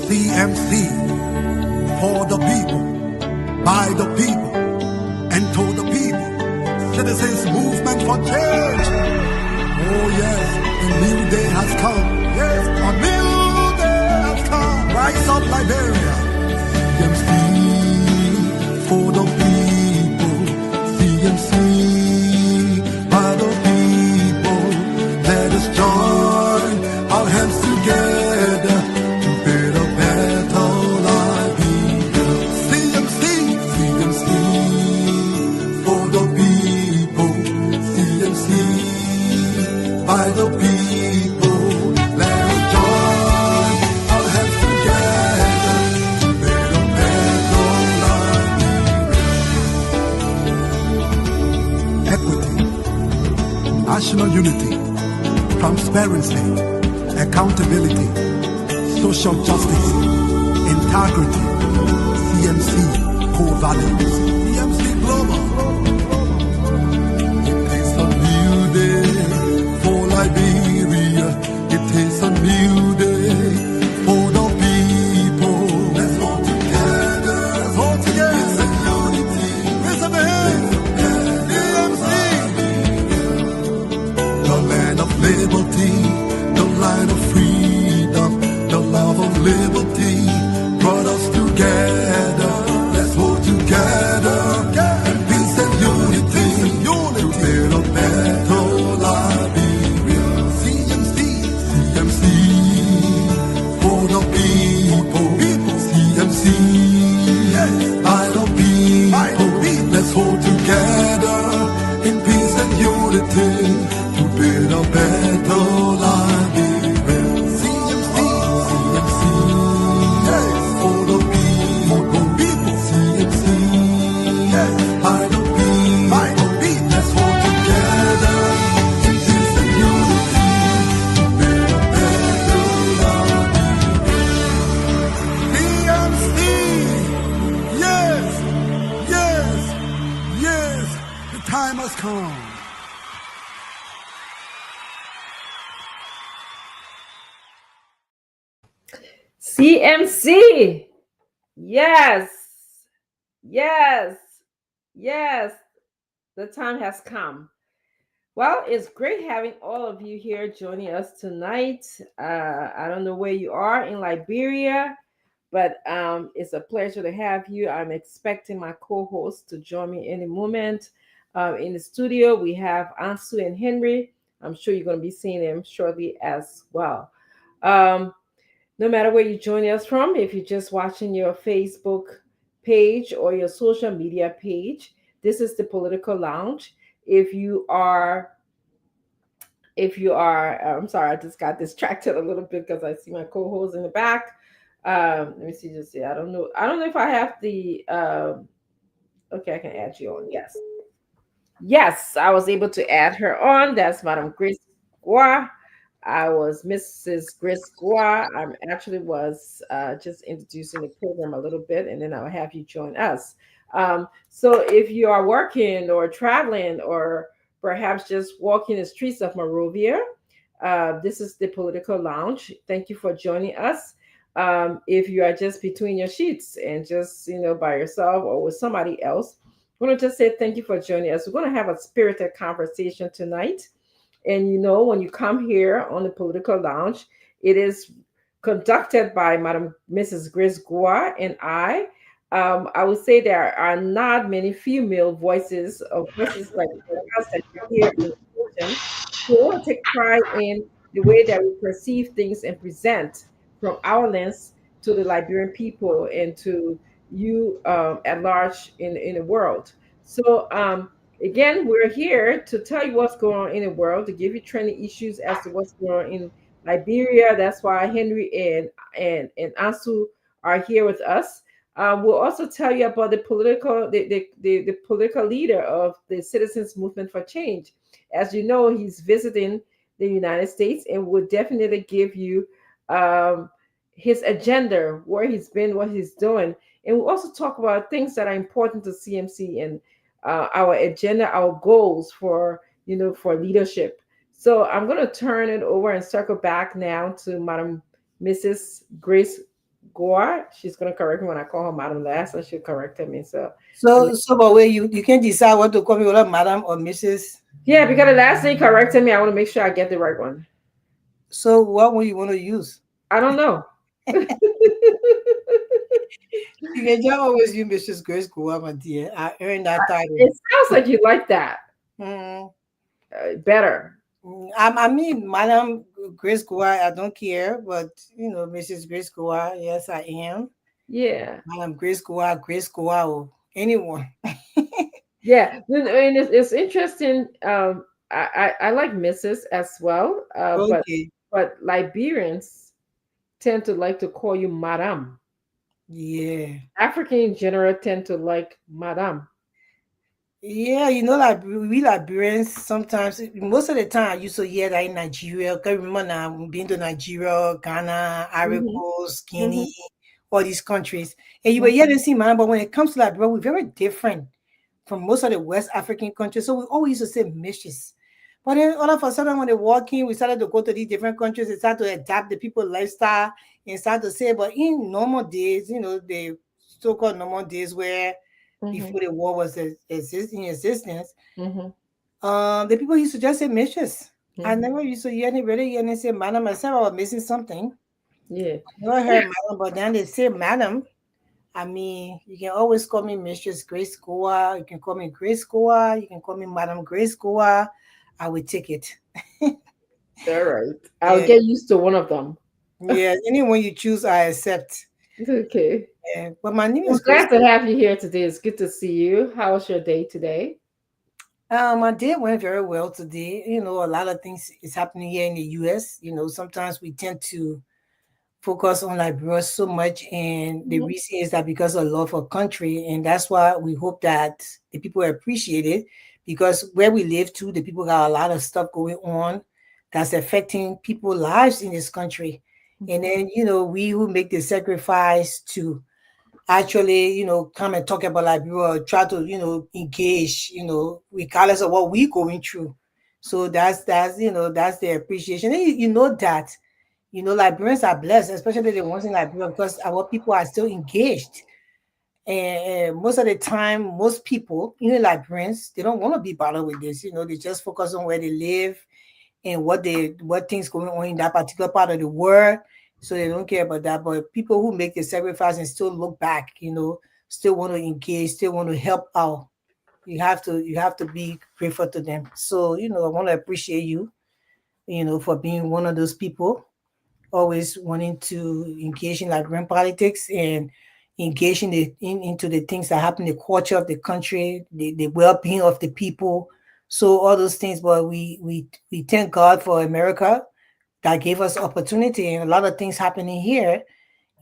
CMC, for the people, by the people, and to the people. Citizens Movement for Change. Oh yes, a new day has come. Yes, a new day has come. Rise up Liberia. CMC, for the people. CMC, by the people. Let us join our hands together to build a better life. CMC, CMC, for the people. CMC, by the people. Let us join our hands together to build a better life. Equity, national unity, transparency, accountability, social justice, integrity, CMC core values. CMC Global. It is a new day for Liberia. It is a new day for the people. Let's all together. Let's all together. It's a unity. It's a man. CMC. The land of liberty, the land of freedom, the love of liberty brought us together. Let's hold together in peace and unity to build a better Liberia. CMC, CMC, for the people. CMC, yes, by the people. Let's hold together in peace and unity to build a better Liberia. CMC, CMC, yes, for the people. CMC, yes, by the people. Let's hold together in peace and unity to build a better Liberia. CMC, yes, yes, yes, the time has come. CMC. Yes. Yes. Yes. The time has come. Well, it's great having all of you here joining us tonight. I don't know where you are in Liberia, but it's a pleasure to have you. I'm expecting my co-host to join me any moment. In the studio, we have Ansu and Henry. I'm sure you're going to be seeing them shortly as well. No matter where you're joining us from, if you're just watching your Facebook page or your social media page, this is the Political Lounge. If you are I'm sorry, I just got distracted a little bit because I see my co-host in the back. Let me see, just see. I don't know if I have the okay, I can add you on. Yes, I was able to add her on. That's Madam Grace Gua. I was Mrs. Grace Gua. I actually was just introducing the program a little bit, and then I'll have you join us. So if you are working or traveling or perhaps just walking the streets of Monrovia, this is the Political Lounge. Thank you for joining us. If you are just between your sheets and just by yourself or with somebody else, I want to just say thank you for joining us. We're going to have a spirited conversation tonight. And when you come here on the Political Lounge, it is conducted by Madam Mrs. Grace Gua and I. I would say there are not many female voices or voices like us that you hear in the station. We want to take pride in the way that we perceive things and present from our lens to the Liberian people and to you at large in the world. So again, we're here to tell you what's going on in the world, to give you trending issues as to what's going on in Liberia. That's why Henry and Ansu are here with us. We'll also tell you about the political leader of the Citizens Movement for Change. As you know, he's visiting the United States, and we'll definitely give you his agenda, where he's been, what he's doing. And we'll also talk about things that are important to CMC and our agenda, our goals for leadership. So I'm going to turn it over and circle back now to Madam Mrs. Grace Goa. She's gonna correct me when I call her Madam last, and she'll correct me. So, I mean, So but wait, you can't decide what to call me, whether madam or Mrs. yeah, because the last day corrected me, I want to make sure I get the right one. So what will you want to use? I don't know. You can just always use Mrs. Grace Goa, my dear. I earned that title. It sounds like you like that Mm, better. I mean, Madam Grace Goa, I don't care, but Mrs. Grace Goa, yes, I am. Yeah, Madam Grace Goa, or anyone. yeah. And it's interesting. I like Mrs. as well, Okay. but Liberians tend to like to call you Madam. Yeah. African in general tend to like Madam. Yeah, like we Liberians sometimes, most of the time, I used to hear that in Nigeria. Because remember now, been to Nigeria, Ghana, Ivory Hmm. Coast, Guinea, Hmm. all these countries. And you will Hmm. hear them see man, but when it comes to Liberia, we're very different from most of the West African countries. So we always used to say mishes. But then all of a sudden, when they walk in, we started to go to these different countries and start to adapt the people's lifestyle and start to say, but in normal days, the so-called normal days where Hmm. before the war was in existence, Hmm. the people used to just say mishes. I Hmm. never used to hear anybody hear and say madam myself. I was missing something. Yeah. I never heard madam, but then they say madam. I mean, you can always call me Mistress Grace Goa. You can call me Grace Goa. You can call me Madam Grace Goa. I will take it. All right. I'll Yeah, get used to one of them. yeah. Anyone you choose, I accept. Okay. Yeah. But my name I'm is Grace. glad to have you here today. It's good to see you. How was your day today? My day went very well today. A lot of things is happening here in the US. Sometimes we tend to focus on Liberia so much, and the Mhm. reason is that because of love for country, and that's why we hope that the people appreciate it. Because where we live too, the people got a lot of stuff going on that's affecting people's lives in this country. And Mhm. then we who make the sacrifice to actually come and talk about Liberia, or try to engage, regardless of what we going through. So that's the appreciation. And you know that Liberians are blessed, especially the ones in Liberia, because our people are still engaged. And most of the time, most people, even Liberians, they don't want to be bothered with this. They just focus on where they live and what things going on in that particular part of the world. So they don't care about that. But people who make the sacrifice and still look back, still want to engage, still want to help out. You have to be grateful to them. So, I want to appreciate you, for being one of those people always wanting to engage in Liberian politics and engage into the things that happen, the culture of the country, the well-being of the people. So all those things, but we thank God for America that gave us opportunity, and a lot of things happening here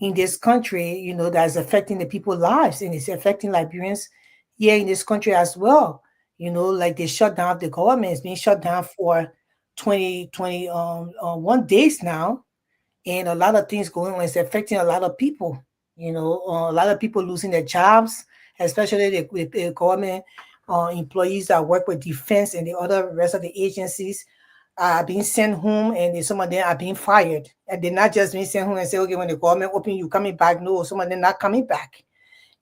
in this country, that's affecting the people's lives, and it's affecting Liberians here in this country as well. Like the shutdown of the government is being shut down for 1 days now, and a lot of things going on. It's affecting a lot of people. A lot of people losing their jobs, especially the government employees that work with defense and the other rest of the agencies are being sent home, and some of them are being fired. And they're not just being sent home and say, okay, when the government open, you coming back. No, some of them not coming back.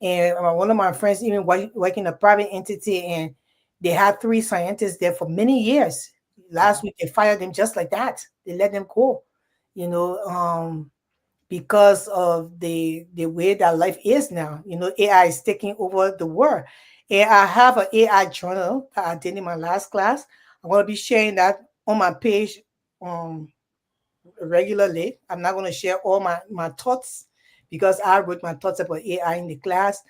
And one of my friends even work in a private entity, and they had 3 scientists there for many years. Last Wow. week they fired them just like that. They let them go. You know, because of the way that life is now. AI is taking over the world. And I have an AI journal that I did in my last class. I'm going to be sharing that on my page um, regularly. I'm not going to share all my thoughts because I wrote my thoughts about AI in the class,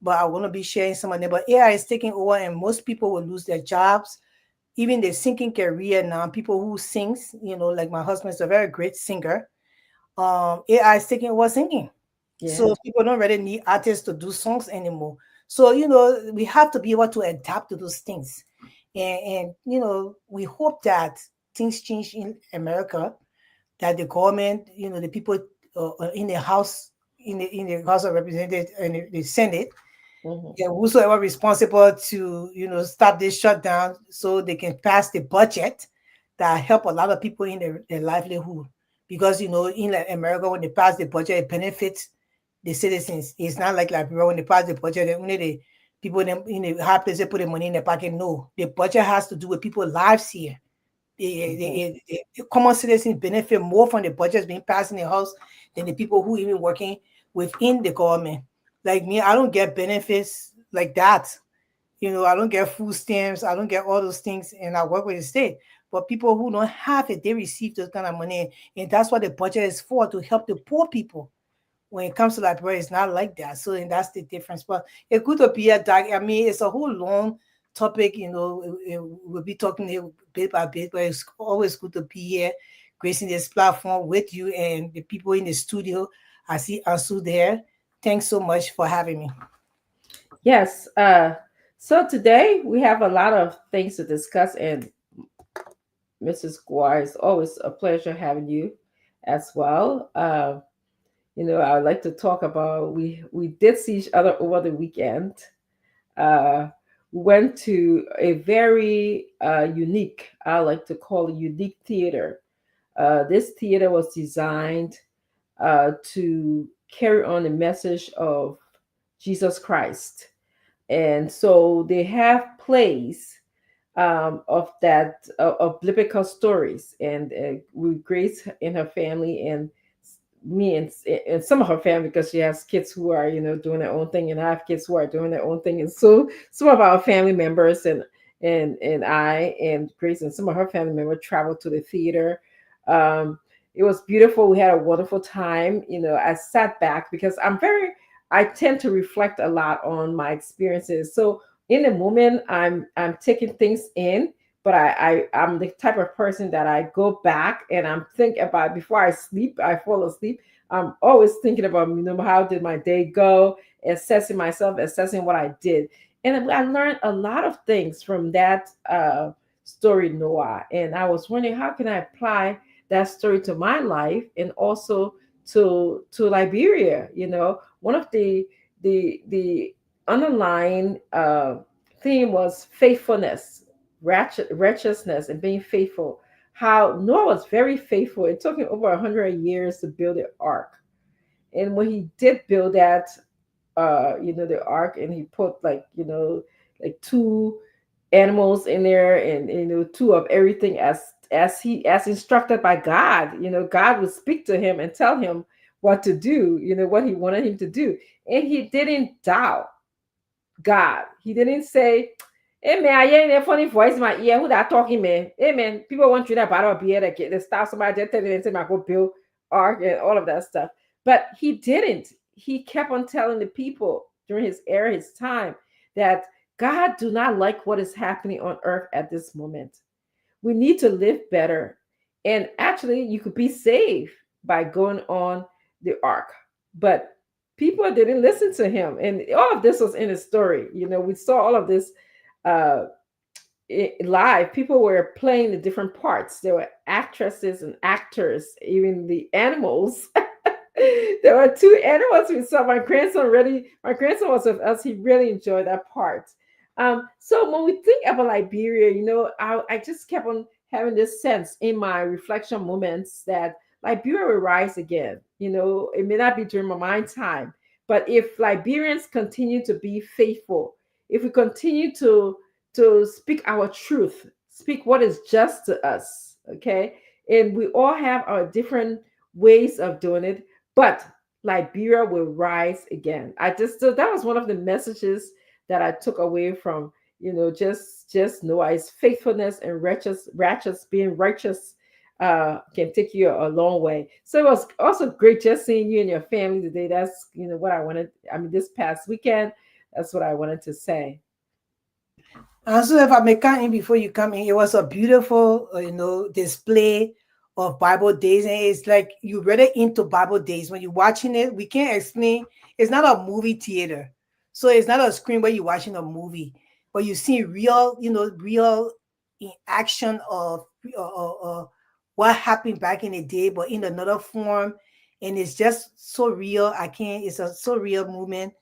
but I want to be sharing some of them. But AI is taking over, and most people will lose their jobs. Even the singing career now, people who sings, like my husband is a very great singer. AI is taking over singing. Yeah. So people don't really need artists to do songs anymore. So, we have to be able to adapt to those things. And we hope that things change in America, that the government, the people in the House, in the House of Representatives and the Senate, Hmm. yeah, whosoever responsible to, stop this shutdown so they can pass the budget that help a lot of people in their livelihood. Because, in like America, when they pass the budget, it benefits the citizens. It's not like Liberia when they pass the budget, only the people in the high place they put the money in the pocket. No, the budget has to do with people's lives here. Mhm. The common citizens benefit more from the budgets being passed in the house than the people who even working within the government. Like me, I don't get benefits like that. I don't get food stamps, I don't get all those things, and I work with the state. But people who don't have it, they receive those kind of money, and that's what the budget is for, to help the poor people. When it comes to Liberia, it's not like that. So, and that's the difference. But it's good to be here, Doc. I mean, it's a whole long topic. We'll be talking here bit by bit, but it's always good to be here, gracing this platform with you and the people in the studio. I see Ansu there. Thanks so much for having me. Yes. So today we have a lot of things to discuss, and Mrs. Guar, it's always a pleasure having you as well. I would like to talk about we did see each other over the weekend. Uh, we went to a very unique, I like to call it unique theater. This theater was designed to carry on the message of Jesus Christ. And so they have plays of that of biblical stories, and with Grace and her family, and me and some of her family, because she has kids who are doing their own thing, and I have kids who are doing their own thing, and so some of our family members and I and Grace and some of her family members traveled to the theater. um it was beautiful. We had a wonderful time. I sat back because I tend to reflect a lot on my experiences. So in the moment, I'm taking things in, but I'm the type of person that I go back and I'm thinking about before I sleep. I fall asleep. I'm always thinking about how did my day go, assessing myself, assessing what I did, and I learned a lot of things from that story, Noah. And I was wondering how can I apply that story to my life and also to Liberia. One of the underlying theme was faithfulness, righteousness, and being faithful. How Noah was very faithful. It took him over 100 years to build the ark, and when he did build that, the ark, and he put like two animals in there, and two of everything as instructed by God. God would speak to him and tell him what to do, what he wanted him to do, and he didn't doubt God. He didn't say, "Hey man, I hear a funny voice in my ear. Who that talking, man? Hey man, people want you that bottle of beer that get they stop somebody just telling them to go build ark and all of that stuff." But he didn't. He kept on telling the people during his era, his time, that God do not like what is happening on earth at this moment. We need to live better. And actually, you could be saved by going on the ark. But people didn't listen to him. And all of this was in his story. We saw all of this uh, live. People were playing the different parts. There were actresses and actors, even the animals. There were two animals we saw. My grandson was with us. He really enjoyed that part. So when we think about Liberia, I just kept on having this sense in my reflection moments that Liberia will rise again. It may not be during my time, but if Liberians continue to be faithful, if we continue to speak our truth, speak what is just to us, okay, and we all have our different ways of doing it, but Liberia will rise again. So that was one of the messages that I took away from just Noah's faithfulness and righteous being righteous can take you a long way. So it was also great just seeing you and your family today. That's what I wanted. I mean, this past weekend, that's what I wanted to say. And so, if I may come in before you come in, it was a beautiful, display of Bible days, and it's like you really into Bible days when you're watching it. We can't explain. It's not a movie theater, so it's not a screen where you're watching a movie, but you see real, real in action of what happened back in the day, but in another form, and it's just so real. I can't. It's a so real movement.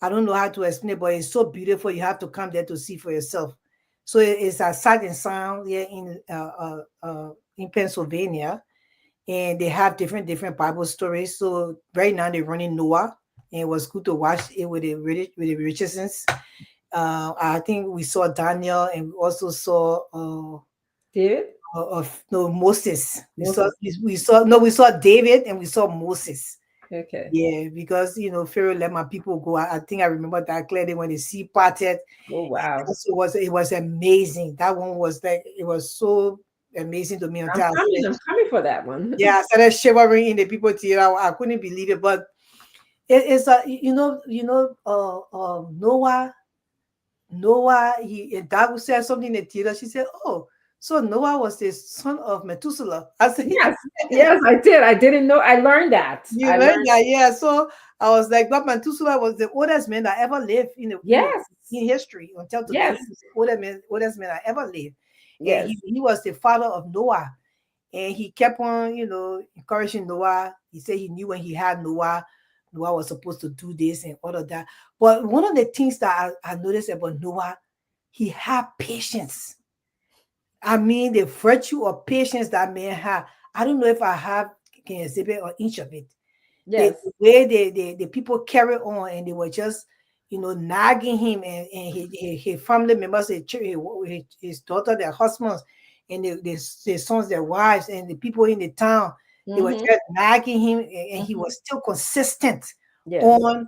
I don't know how to explain it, but it's so beautiful. You have to come there to see for yourself. So it's a sight and sound here in Pennsylvania, and they have different Bible stories. So right now they're running Noah, and it was good to watch it with the Richardsons. I think we saw Daniel, and we also saw David? of no Moses. Moses. We saw David and we saw Moses. Okay. Yeah, because Pharaoh let my people go. I think I remember that clearly when the sea parted. Oh wow. It was amazing. That one was like it was so amazing to me I'm until I coming. started, I'm coming for that one. yeah, I started shivering in the people tear. I couldn't believe it. But it's Noah, he and Dad said something in the theater. She said, "Oh, so Noah was the son of Methuselah." I said, Yes. Yes, I did. I didn't know. I learned that. "You I learned learned. that, yeah." So I was like, "But Methuselah was the oldest man that ever lived Yes. in history until today. Yes. He was the oldest man that ever lived, and Yes. he was the father of Noah." And he kept on, encouraging Noah. He said he knew when he had Noah, Noah was supposed to do this and all of that. But one of the things that I noticed about Noah, he had patience. I mean, the virtue of patience that man had. I don't know if I have can exhibit on each of it. Yes. The way the people carry on and they were just, nagging him and his family members, his daughter, their husbands, and their sons, their wives, and the people in the town, they were Mm-hmm. just nagging him, and he Mm-hmm. was still consistent Yes. on,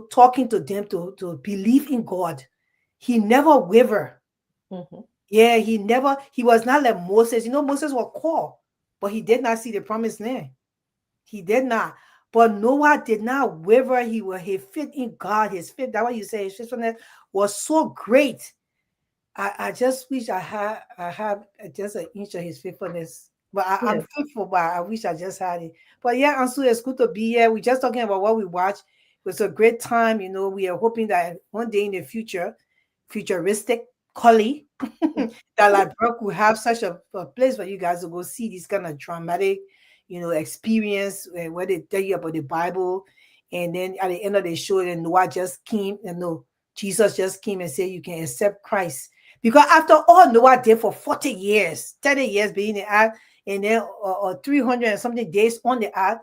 talking to them to believe in God. He never wavered. Mm-hmm. Yeah, he was not like Moses. Moses was called, but he did not see the promised land. He did not. But Noah did not waver. He fit in God. His fit, that's what you say, his faithfulness was so great. I just wish I had just an inch of his faithfulness. But I'm Yes. faithful, but I wish I just had it. But yeah, Ansu, it's good to be here. We're just talking about what we watched. It was a great time. We are hoping that one day in the future, futuristic Collie, that like Brock will have such a place for you guys to go see this kind of dramatic, experience where they tell you about the Bible, and then at the end of the show, then Noah just came, and no, Jesus just came and said you can accept Christ. Because after all Noah did for 40 years, 30 years being the ark, and then or 300 and something days on the ark,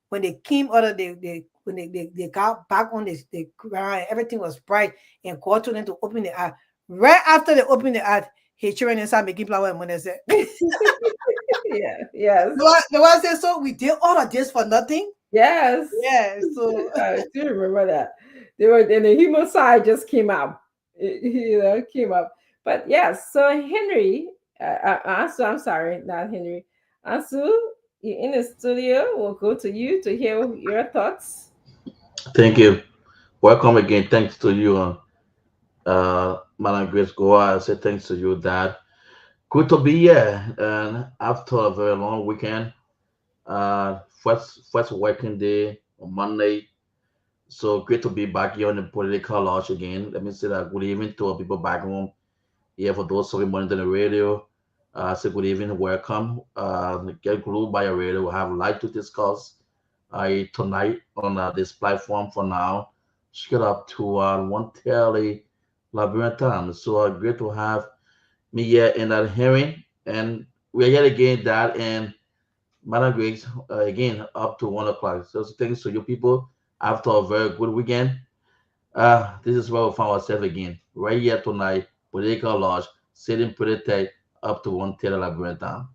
when they came out of when they got back on the ground, everything was bright, and God told them to open the ark. Right after they opened the ark, his children inside making flour and money said, Yeah. Yes. Noah said, so we did all of this for nothing? Yes. Yeah, so I do remember that. They were then the human side just came out. Came up. But yes, so Henry, Ansu, I'm sorry, not Henry. Ansu, you in the studio. We'll go to you to hear your thoughts. Thank you. Welcome again. Thanks to you, Madam Grace Goa. I say thanks to you, Dad. Good to be here. And after a very long weekend, first working day on Monday. So great to be back here on the Political Lounge again. Let me say that good evening to our people back home. Yeah, for those who monitor the radio, say good evening, welcome. Get glued by your radio. We'll have a lot to discuss tonight on this platform for now. Straight up to 1:30 Liberian time. So great to have me here in that hearing. And we're yet again that and Madam Griggs again up to 1 o'clock. So thanks to you people after a very good weekend. This is where we found ourselves again. Right here tonight, Political Lodge, sitting pretty tight up to 1:30 Liberian time.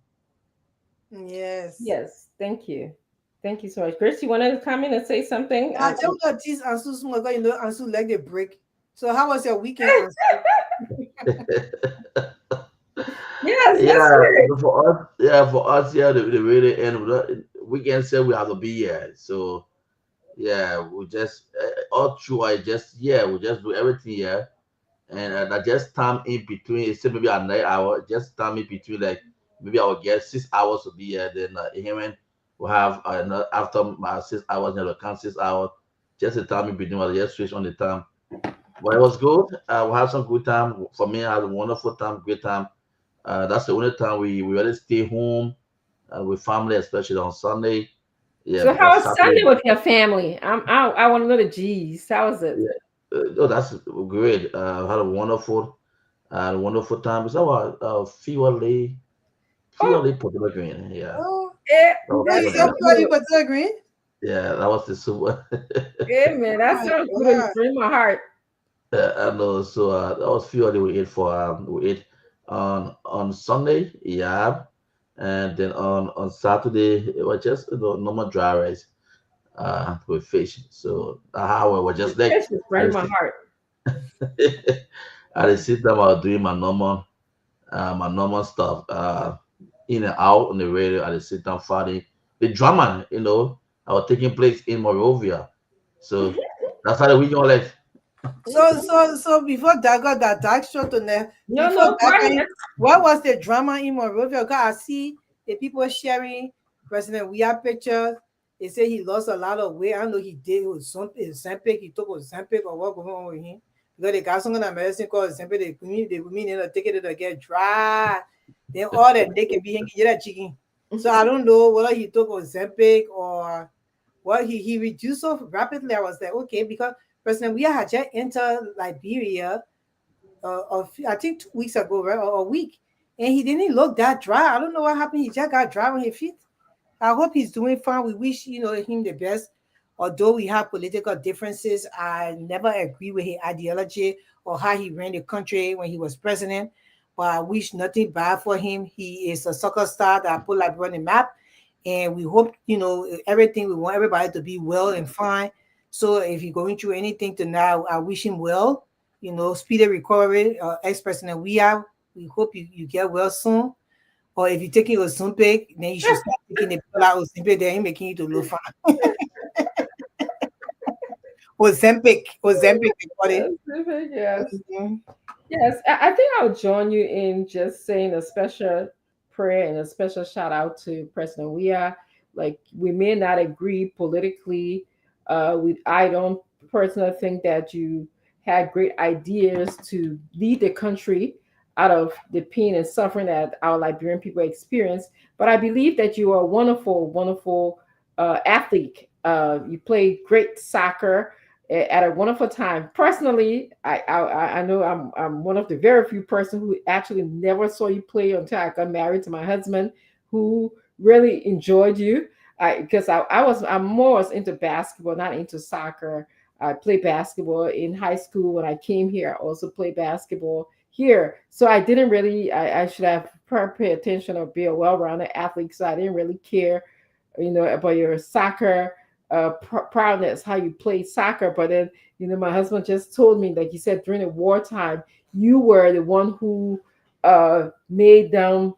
yes. Yes, thank you. Thank you so much. Grace, you wanted to come in and say something? I tell you this Ansu small guy, Ansu like the break. So how was your weekend, Ansu? Yes, let's Yeah, hear it. for us, yeah, the really end of the weekend said we have to be here. So yeah, we just all through. I just yeah, we just do everything here, and I just time in between. It's still maybe a night hour. Just time in between, like maybe I will get 6 hours to be here. Then him will have another after my 6 hours. Then will count 6 hours. Just the time in between. I'll just switch on the time. But it was good. We had some good time. For me, I had a wonderful time, great time. That's the only time we really stay home with family, especially on Sunday. Yeah, So, how because was Sunday Saturday, with your family? I want to know the G's. How was it? yeah, oh, that's great. Had a wonderful time. It's our Oh, Fewley Portugal Green. Yeah, Oh, eh, our yeah, that's Fewley so everybody Green. good. was agree. Yeah, that was the super. Yeah, man, Oh that my sounds good. God. It's in my heart. I know. So that was few of the we ate for we ate on Sunday, yeah, and then on Saturday it was just normal dry rice with fish. So how I was just like Fish is right I in just my heart. I just sit down while doing my normal stuff in and out on the radio. I just sit down fighting the drama. I was taking place in Morovia. So that's how the weekend like. So before that got that dark shot on there, No, before no, go that ahead. time, what was the drama in Monrovia? Because I see the people sharing President We have pictures. They say he lost a lot of weight. I don't know he did with something Ozempic. He took Ozempic or what going on with him. Because they got some kind of medicine called Ozempic. They in a ticket to get dry. Then all that they can be hanging that chicken. So I don't know whether he took Ozempic or well, he reduced so rapidly. I was like, okay, because President we had just entered Liberia, I think 2 weeks ago, right, or a week, and he didn't look that dry. I don't know what happened. He just got dry on his feet. I hope he's doing fine. We wish him the best. Although we have political differences, I never agree with his ideology or how he ran the country when he was president. But I wish nothing bad for him. He is a soccer star that put Liberia on the map, and we hope everything. We want everybody to be well and fine. So if you're going through anything tonight, I wish him well. Speedy recovery. Ex-president we hope you get well soon. Or if you're taking Ozempic, then you should start taking the pill out Ozempic, then he making you to look fine. Ozempic, they call it. Yes. Mhm. Yes, I think I'll join you in just saying a special prayer and a special shout out to President Weah. Like we may not agree politically. I don't personally think that you had great ideas to lead the country out of the pain and suffering that our Liberian people experience. But I believe that you are a wonderful, wonderful athlete. You play great soccer at a wonderful time. Personally, I know I'm one of the very few person who actually never saw you play until I got married to my husband, who really enjoyed you. Because I'm more into basketball, not into soccer. I played basketball in high school. When I came here, I also played basketball here. So I didn't really. I should have pay attention or be a well-rounded athlete. So I didn't really care, about your soccer proudness, how you played soccer. But then, my husband just told me, like you said, during the wartime, you were the one who made them,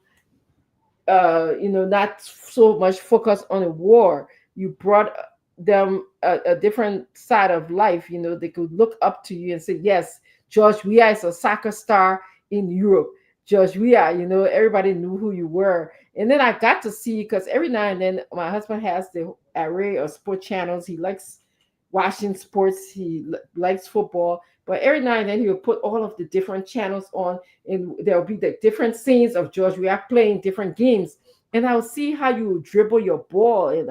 not so much focus on the war. You brought them a different side of life. They could look up to you and say, yes, George Weah is a soccer star in Europe. George Weah, everybody knew who you were. And then I got to see, because every now and then my husband has the array of sport channels. He likes watching sports. He likes football. But every now and then he will put all of the different channels on, and there'll be the different scenes of George Weah playing different games. And I'll see how you dribble your ball. And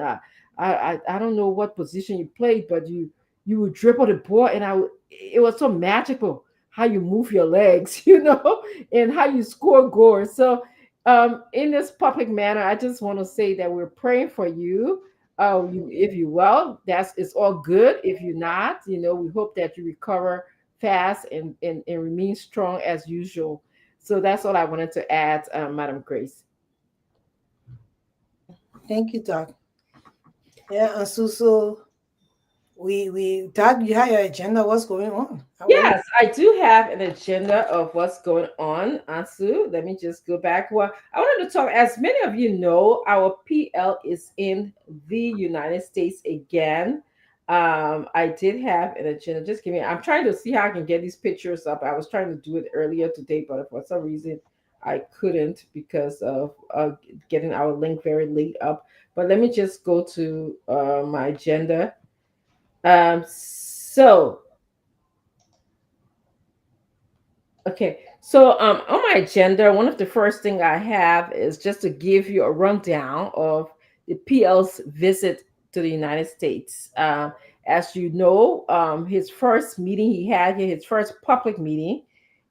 I don't know what position you played, but you would dribble the ball, and it was so magical how you move your legs, and how you score goals. So in this public manner, I just want to say that we're praying for you. If you well, that's it's all good. If you're not, we hope that you recover fast and remain strong as usual. So that's all I wanted to add, Madam Grace. Thank you, Doc. Yeah, and so Doc, you have your agenda. What's going on? What you Yes, I do have an agenda of what's going on, Ansu. Let me just go back. Well, I wanted to talk, as many of you know, our PL is in the United States again. I did have an agenda. Just give me, I'm trying to see how I can get these pictures up. I was trying to do it earlier today, but for some reason I couldn't because of getting our link very late up. But let me just go to my agenda. So Okay, so on my agenda, one of the first thing I have is just to give you a rundown of the PL's visit to the United States. As you know, his first meeting he had here, his first public meeting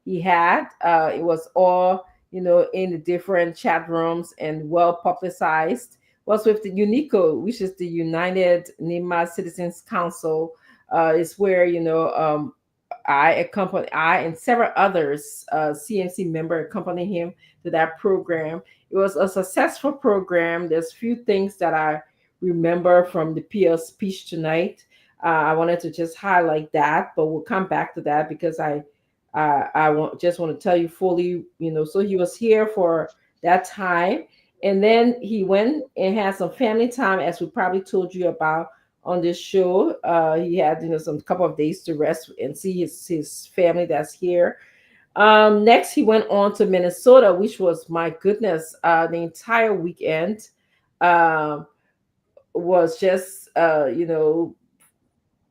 he had, it was all in the different chat rooms and well publicized. was with the UNICO, which is the United Nema Citizens Council. Is where I and several others, CMC member, accompanied him to that program. It was a successful program. There's few things that I remember from the PL speech tonight. I wanted to just highlight that, but we'll come back to that because just want to tell you fully. So he was here for that time, and then he went and had some family time, as we probably told you about on this show. He had some couple of days to rest and see his family that's here. Next, he went on to Minnesota, which was, my goodness, the entire weekend was just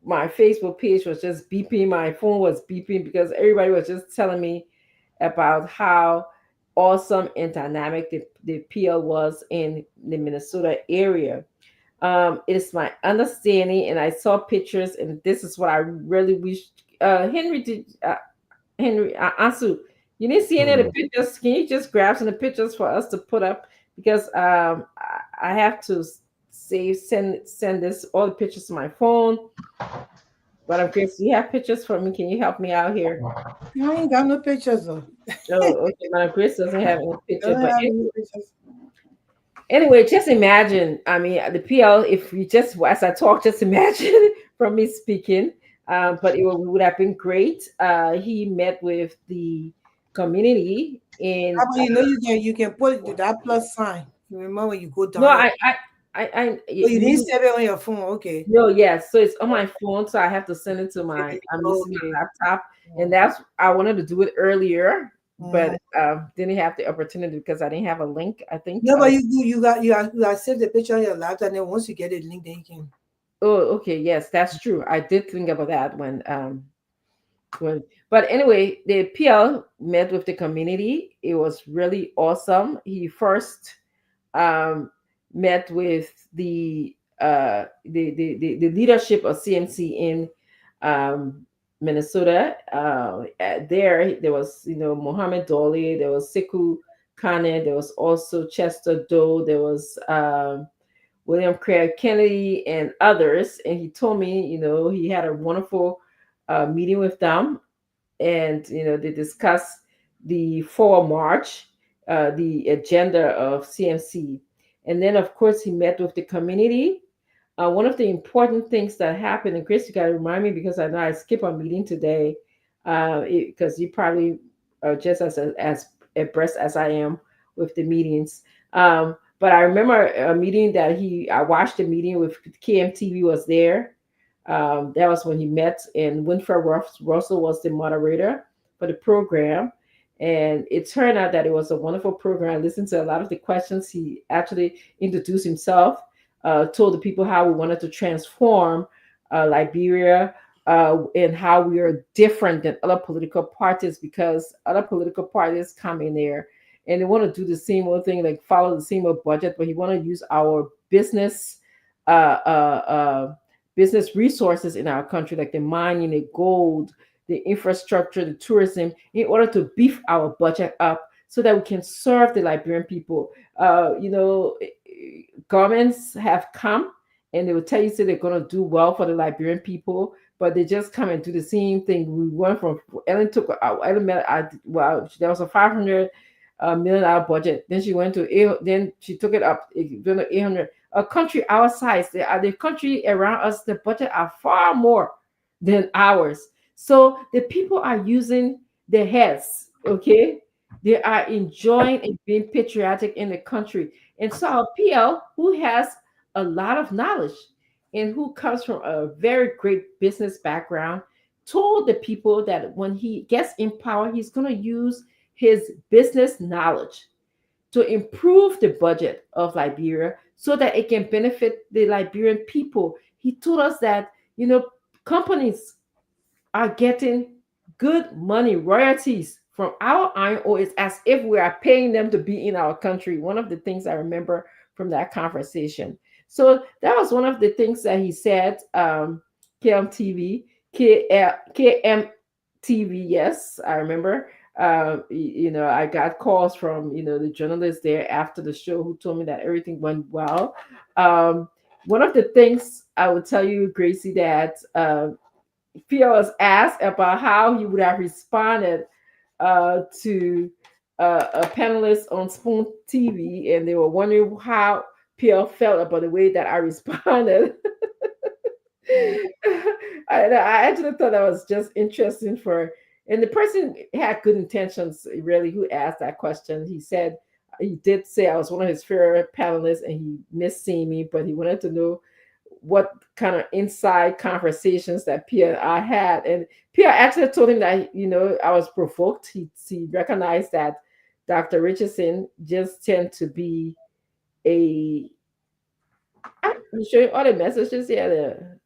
my Facebook page was just beeping, my phone was beeping because everybody was just telling me about how awesome and dynamic the PL was in the Minnesota area. It's my understanding, and I saw pictures, and this is what I really wish. Ansu, you didn't see any of the Mhm. pictures. Can you just grab some of the pictures for us to put up? Because I have to send this all the pictures to my phone. But I'm curious, do you have pictures for me? Can you help me out here? I ain't got no pictures though. Oh, okay. Madam Chris doesn't have any picture, Don't but have any pictures. anyway, just imagine. I mean, the PL. If we just, as I talk, just imagine from me speaking. But would have been great. He met with the community in. How about you can put that plus sign. You remember when you go No, down your oh, you didn't you save it on your phone. Okay. no, yes. So it's on my phone, so I have to send it to my. I'm using Okay. my laptop, and that's I wanted to do it earlier, but Mhm. didn't have the opportunity because I didn't have a link. I think. No, but you got saved the picture on your laptop, and then once you get it linked, then you can. Oh, okay. Yes, that's true. I did think about that when. But anyway, the PL met with the community. It was really awesome. He first um, met with the leadership of CMC in um, Minnesota. There was Mohammed Dolly, there was Sekou Kane, there was also Chester Doe, there was William Craig Kennedy and others. And he told me, he had a wonderful meeting with them, and they discussed the forward march, the agenda of CMC, and then of course he met with the community. One of the important things that happened, and Chris, you got to remind me because I know I skip a meeting today, because you probably are just as abreast as I am with the meetings. But I remember a meeting that I watched a meeting with KMTV was there. That was when he met, and Winfred Russell was the moderator for the program. And it turned out that it was a wonderful program. I listened to a lot of the questions. He actually introduced himself, told the people how we wanted to transform Liberia, and how we are different than other political parties, because other political parties come in there and they want to do the same old thing, like follow the same old budget, but he want to use our uh, uh, uh, business resources in our country, like the mining, the gold, the infrastructure, the tourism, in order to beef our budget up so that we can serve the Liberian people. Governments have come and they will tell you, say they're going to do well for the Liberian people, but they just come and do the same thing. We went from Ellen took Ellen met, well, there was a $500 million budget. Then she went to then she took it up, 800. A country our size, the country around us, the budget are far more than ours. So the people are using their heads, okay? They are enjoying and being patriotic in the country. And so our PL, who has a lot of knowledge and who comes from a very great business background, told the people that when he gets in power, he's going to use his business knowledge to improve the budget of Liberia so that it can benefit the Liberian people. He told us that, companies are getting good money, royalties from our iron ore. It's as if we are paying them to be in our country. One of the things I remember from that conversation. So that was one of the things that he said. KMTV, KMTV, yes, I remember. I got calls from the journalists there after the show who told me that everything went well. Um, One of the things I would tell you, Gracie, that Pierre was asked about how he would have responded to a panelist on Spoon TV, and they were wondering how Pierre felt about the way that I responded. I actually thought that was just interesting and the person had good intentions, really, who asked that question. He did say I was one of his favorite panelists and he missed seeing me, but he wanted to know what kind of inside conversations that Pierre and I had. And Pierre actually told him that, I was provoked. He recognized that Dr. Richardson just tend to be a, I'm showing all the messages here.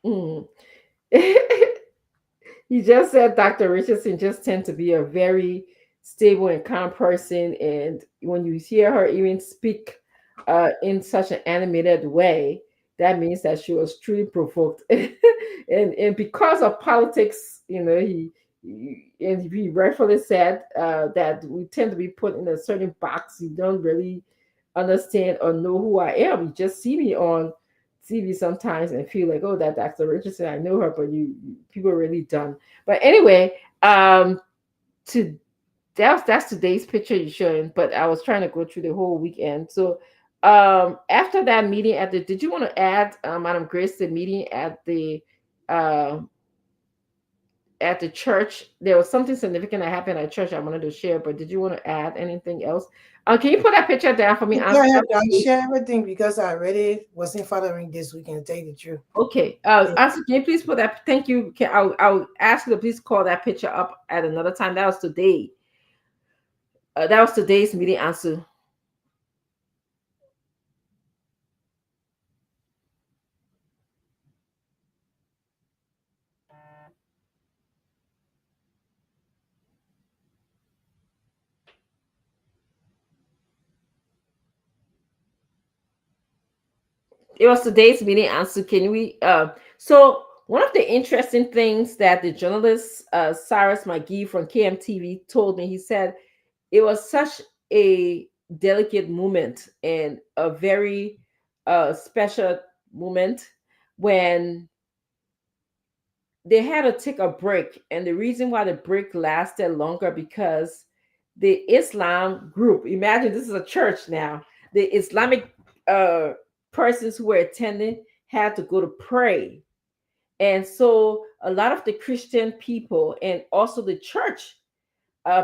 Mm. He just said Dr. Richardson just tend to be a very stable and calm person, and when you hear her even speak in such an animated way, that means that she was truly provoked. And because of politics, he rightfully said that we tend to be put in a certain box. You don't really understand or know who I am. You just see me on TV sometimes and feel like, oh, that Dr. Richardson, I know her, but people really don't. But anyway, to that's today's picture you're showing, but I was trying to go through the whole weekend. So after that meeting did you want to add, Madam Grace, the meeting uh, at the church? There was something significant that happened at church I wanted to share, but did you want to add anything else? Can you put that picture down for me? Go ahead, I'll share everything because I already wasn't following this weekend, to tell you the truth. Okay. Answer, can you please put that? Thank you. I'll ask you to please call that picture up at another time. That was today. That was today's meeting, Answer. It was today's meeting, Answer. Can we? So one of the interesting things that the journalist Cyrus McGee from KMTV told me, he said it was such a delicate moment and a very special moment when they had to take a break. And the reason why the break lasted longer because the Islam group, imagine this is a church now, the Islamic persons who were attending had to go to pray. And so a lot of the Christian people and also the church,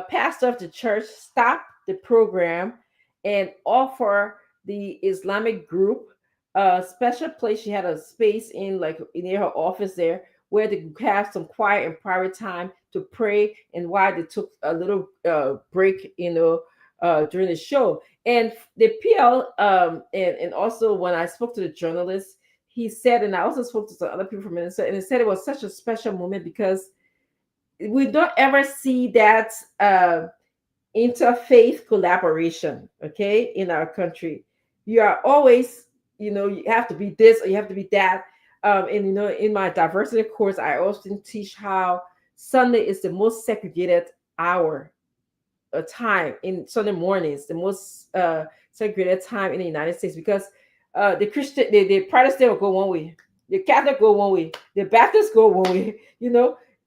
pastor of the church stopped the program and offer the Islamic group a special place. She had a space in like near her office there where they could have some quiet and private time to pray, and why they took a little break, during the show. And the PL, and also when I spoke to the journalist, he said, and I also spoke to some other people from Minnesota, and he said it was such a special moment because we don't ever see that interfaith collaboration, okay, in our country. You are always, you have to be this or you have to be that. And in my diversity course, I often teach how Sunday is the most segregated hour, a time in Sunday mornings, the most segregated time in the United States, because the Christian, the Protestant will go one way, the Catholic go one way, the Baptist go one way.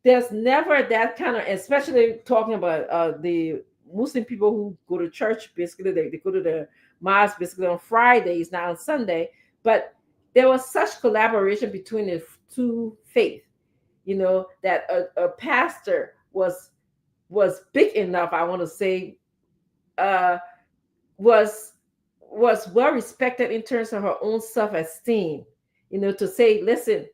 There's never that kind of, especially talking about the Muslim people who go to church. Basically, they go to the mosque basically on Fridays, not on Sunday. But there was such collaboration between the two faiths, that a pastor was big enough, I want to say, uh, was well respected in terms of her own self-esteem, to say, listen,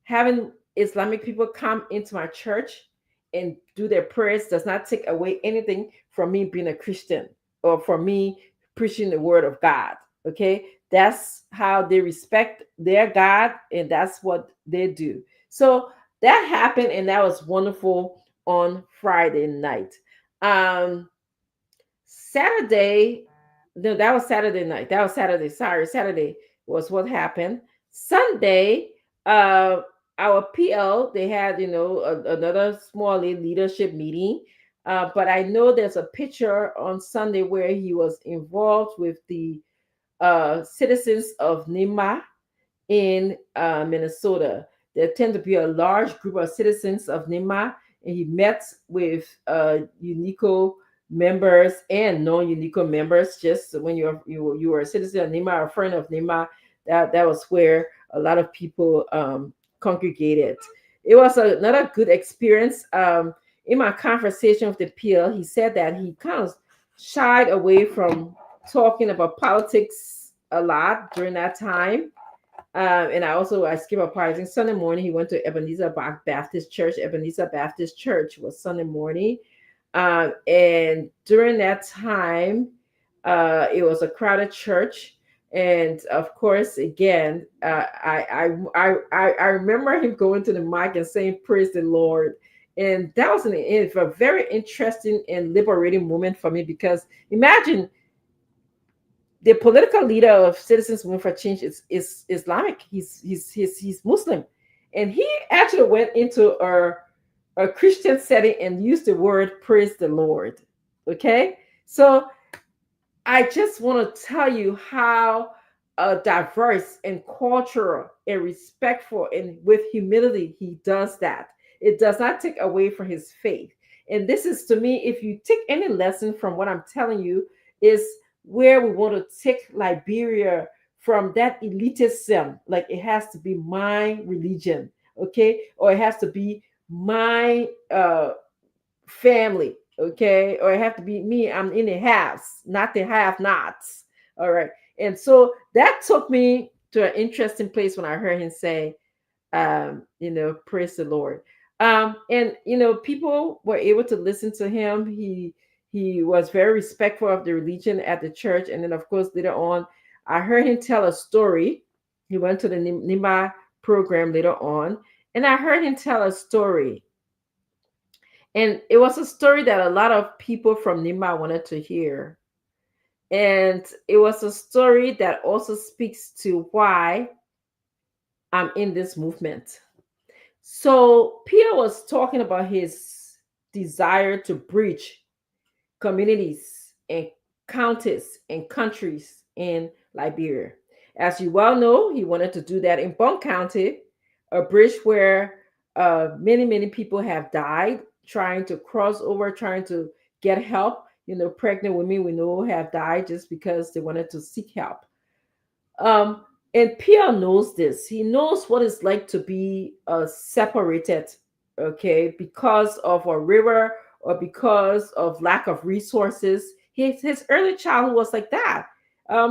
having Islamic people come into my church and do their prayers does not take away anything from me being a Christian or from me preaching the word of God. Okay, that's how they respect their God, and that's what they do. So that happened, and that was wonderful on Friday night. Saturday, no, that was Saturday night. That was Saturday. Sorry, Saturday was what happened. Sunday, our PL, they had, another small leadership meeting. But I know there's a picture on Sunday where he was involved with the citizens of Nima in Minnesota. There tend to be a large group of citizens of Nima, and he met with UNICO members and non-UNICO members. Just when you were a citizen of Nima or a friend of Nima, that was where a lot of people congregated. It was another good experience. In my conversation with the PL, he said that he kind of shied away from talking about politics a lot during that time. And I skipped a part. I think Sunday morning he went to Ebenezer Baptist Church. Ebenezer Baptist Church was Sunday morning, and during that time, it was a crowded church. And of course, again, I remember him going to the mic and saying, "Praise the Lord." And that was a very interesting and liberating moment for me, because imagine the political leader of Citizens Movement for Change is Islamic. He's Muslim, and he actually went into a Christian setting and used the word "praise the Lord." Okay, so I just want to tell you how diverse and cultural and respectful and with humility he does that. It does not take away from his faith. And this is, to me, if you take any lesson from what I'm telling you, is where we want to take Liberia from that elitism. Like, it has to be my religion, okay? Or it has to be my family, okay? Or it have to be me, I'm in the haves, not the have nots. All right. And so that took me to an interesting place when I heard him say, praise the Lord. And people were able to listen to him. He was very respectful of the religion at the church. And then, of course, later on, I heard him tell a story. He went to the Nima program later on, and I heard him tell a story. And it was a story that a lot of people from Nima wanted to hear. And it was a story that also speaks to why I'm in this movement. So Peter was talking about his desire to bridge communities and counties and countries in Liberia. As you well know, he wanted to do that in Bunk County, a bridge where many people have died trying to cross over, trying to get help. Pregnant women we know have died just because they wanted to seek help. Um, and Pierre knows this. He knows what it's like to be separated, okay, because of a river or because of lack of resources. His early childhood was like that.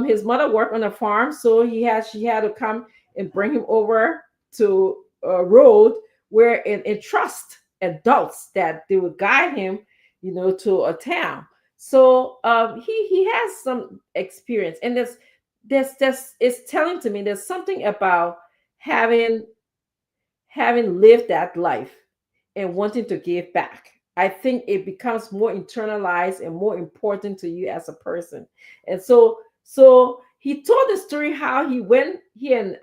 His mother worked on a farm, so she had to come and bring him over to a road where and trust adults that they would guide him, to a town. So he has some experience, and there's it's telling to me there's something about having lived that life and wanting to give back. I think it becomes more internalized and more important to you as a person. And so he told the story how he and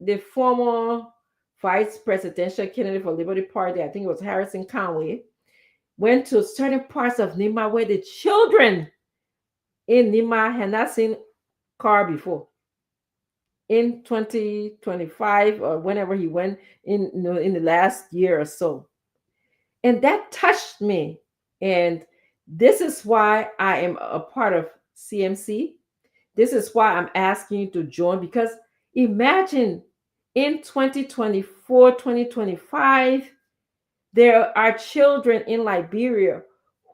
the former vice presidential candidate for Liberty Party, I think it was Harrison Conway, went to certain parts of Nima where the children in Nima had not seen car before. In 2025 or whenever he went in the last year or so. And that touched me. And this is why I am a part of CMC. This is why I'm asking you to join, because imagine in 2024, 2025, there are children in Liberia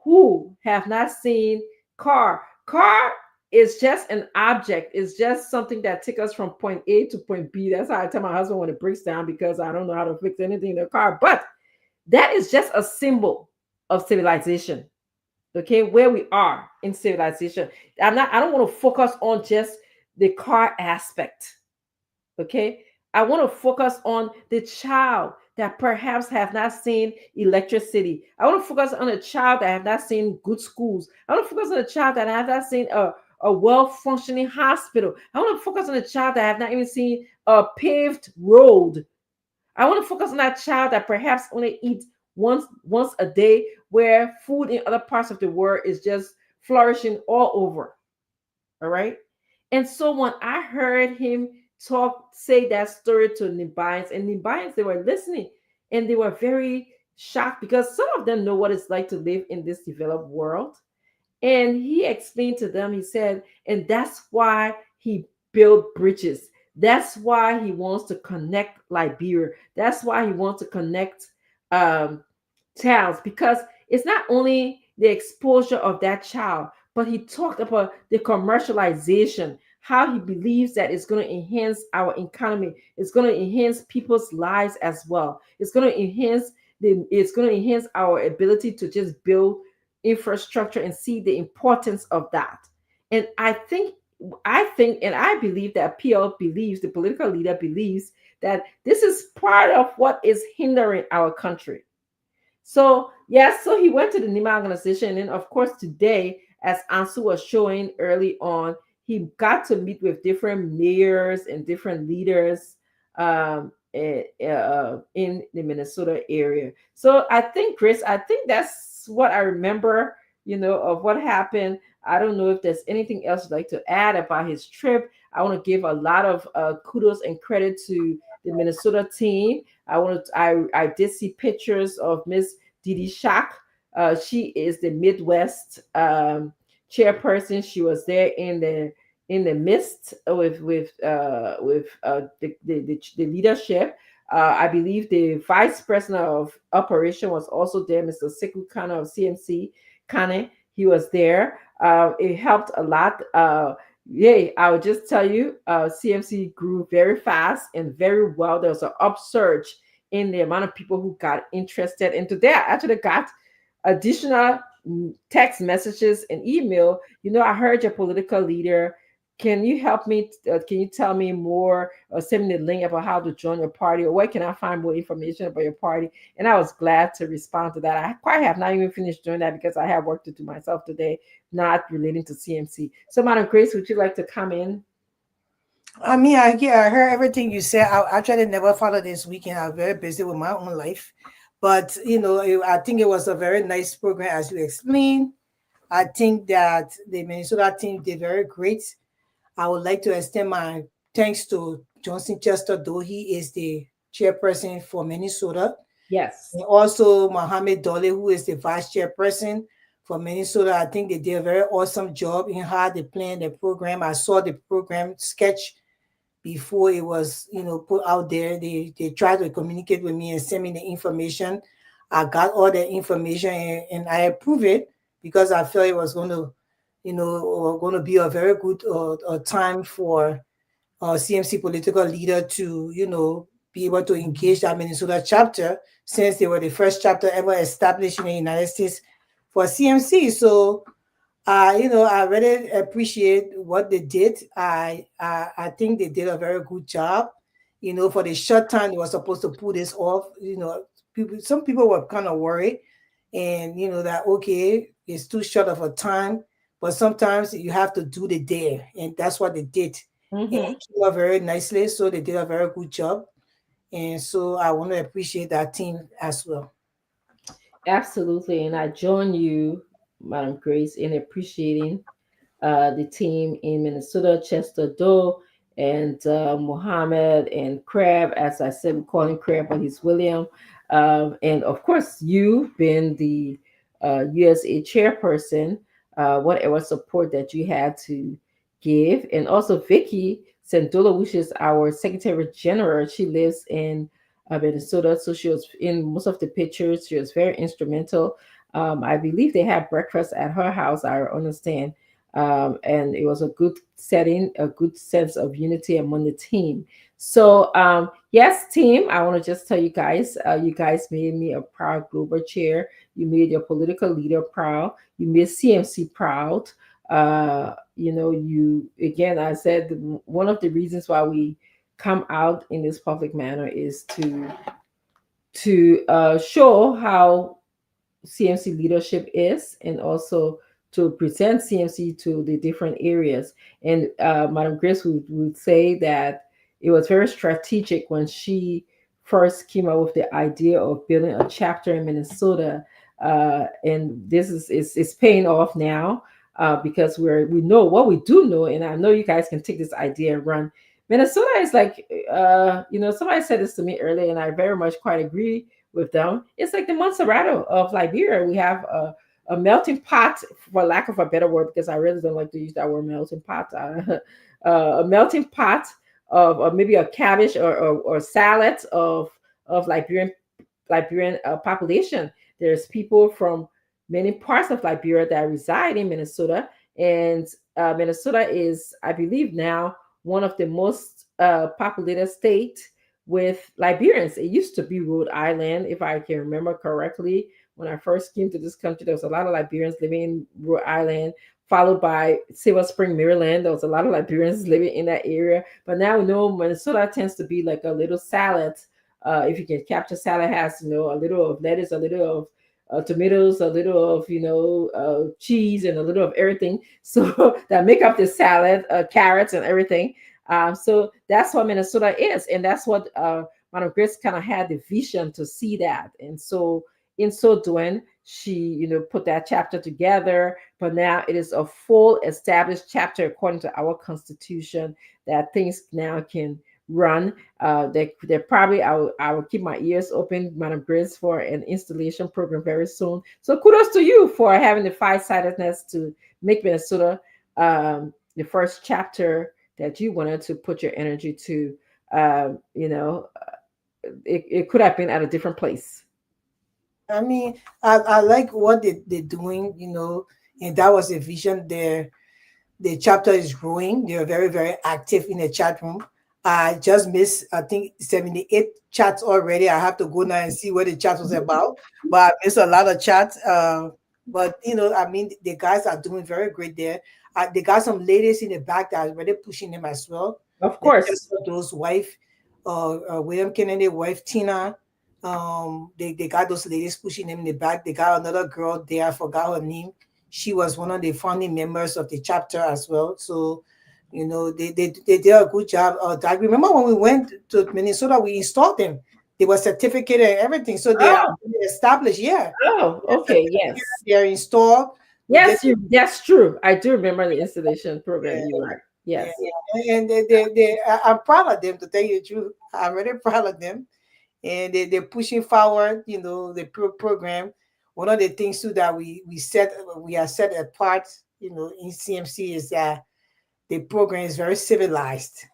who have not seen car. Car is just an object. It's just something that takes us from point A to point B. That's how I tell my husband when it breaks down, because I don't know how to fix anything in the car. But that is just a symbol of civilization. Okay, where we are in civilization. I don't want to focus on just the car aspect. Okay, I want to focus on the child that perhaps have not seen electricity. I want to focus on a child that have not seen good schools. I want to focus on a child that have not seen a well-functioning hospital. I want to focus on a child that have not even seen a paved road. I want to focus on that child that perhaps only eats once a day, where food in other parts of the world is just flourishing all over. All right. And so when I heard him say that story to Nibians, and Nibians, they were listening and they were very shocked, because some of them know what it's like to live in this developed world. And he explained to them, he said, and that's why he built bridges. That's why he wants to connect Liberia. That's why he wants to connect um, towns, because it's not only the exposure of that child, but he talked about the commercialization, how he believes that it's going to enhance our economy, it's going to enhance people's lives as well. It's going to enhance our ability to just build infrastructure and see the importance of that. And I think and I believe that PL believes, the political leader believes, that this is part of what is hindering our country. So yes, so he went to the Nima organization, and of course today, as Ansu was showing early on, he got to meet with different mayors and different leaders in the Minnesota area. So I think, Chris, I think that's what I remember, of what happened. I don't know if there's anything else you'd like to add about his trip. I want to give a lot of kudos and credit to the Minnesota team. I did see pictures of Miss Didi Shack. She is the Midwest chairperson. She was there in the midst with the leadership. I believe the vice president of operation was also there, Mr. Siku Kane of CMC Kane. He was there. It helped a lot. Yeah, I would just tell you, CMC grew very fast and very well. There was an upsurge in the amount of people who got interested. And today I actually got additional text messages and email. I heard your political leader. Can you help me? Can you tell me more, or send me the link about how to join your party, or where can I find more information about your party? And I was glad to respond to that. I quite have not even finished doing that because I have work to do myself today, not relating to CMC. So, Madam Grace, would you like to come in? I mean, I heard everything you said. I actually never followed this weekend. I'm very busy with my own life. But, I think it was a very nice program, as you explained. I think that the Minnesota team did very great. I would like to extend my thanks to Johnson Chester, though he is the chairperson for Minnesota. Yes. And also Mohammed Dole, who is the vice chairperson for Minnesota. I think they did a very awesome job in how they planned the program. I saw the program sketch before it was, put out there. They tried to communicate with me and send me the information. I got all the information, and I approve it because I felt it was going to, going to be a very good time for CMC political leader to, be able to engage that Minnesota chapter, since they were the first chapter ever established in the United States for CMC. So, I really appreciate what they did. I think they did a very good job. For the short time they were supposed to pull this off, some people were kind of worried, and that okay, it's too short of a time, but sometimes you have to do the dare, and that's what they did. And it came out very nicely, so they did a very good job. And so I want to appreciate that team as well. Absolutely. And I join you, Madam Grace, in appreciating the team in Minnesota, Chester Doe and Mohammed and Crab. As I said, we call him Crab, but he's William. And of course, you being the USA chairperson, whatever support that you had to give. And also Vicky Sandola, which is our Secretary General. She lives in Minnesota, so she was in most of the pictures. She was very instrumental. I believe they had breakfast at her house, I understand. And it was a good setting, a good sense of unity among the team. So, yes, team, I want to just tell you guys made me a proud global chair. You made your political leader proud. You made CMC proud. You again, I said one of the reasons why we come out in this public manner is to show how CMC leadership is, and also to present CMC to the different areas. And Madam Grace would say that it was very strategic when she first came up with the idea of building a chapter in Minnesota, and this is paying off now, because we know what we do know, and I know you guys can take this idea and run. Minnesota is like, somebody said this to me earlier, and I very much quite agree with them. It's like the Montserrat of Liberia. We have a melting pot, for lack of a better word, because I really don't like to use that word melting pot. A melting pot of maybe a cabbage or salad of Liberian population. There's people from many parts of Liberia that reside in Minnesota, and Minnesota is, I believe, now one of the most populated state with Liberians. It used to be Rhode Island, if I can remember correctly. When I first came to this country, there was a lot of Liberians living in Rhode Island, followed by Silver Spring, Maryland. There was a lot of Liberians living in that area. But now we know Minnesota tends to be like a little salad. If you can capture salad, has a little of lettuce, a little of tomatoes, a little of cheese, and a little of everything. So that make up the salad, carrots and everything. So that's what Minnesota is, and that's what Madam Grace kind of had the vision to see that, and so in so doing, she put that chapter together. But now it is a full established chapter according to our constitution that things now can run. They probably, I will keep my ears open, Madam Grace, for an installation program very soon. So kudos to you for having the five-sidedness to make Minnesota the first chapter that you wanted to put your energy to. It could have been at a different place. I mean, I like what they're doing, and that was a vision there. The chapter is growing. They're very, very active in the chat room. I just missed, I think, 78 chats already. I have to go now and see what the chat was about. But I missed a lot of chats. But, the guys are doing very great there. They got some ladies in the back that are really pushing them as well. Of course. Those wife, William Kennedy wife, Tina. They got those ladies pushing them in the back. They got another girl there. I forgot her name. She was one of the founding members of the chapter as well. So, they did a good job. I remember when we went to Minnesota, we installed them. They were certificated and everything. So they are established. Yeah. Oh, okay. Yes. They are installed. Yes, that's true. I do remember the installation program. Yeah. You're right. Yes. Yeah. And I'm proud of them, to tell you the truth. I'm really proud of them. And they're pushing forward, the program. One of the things too that we are set apart, in CMC, is that the program is very civilized,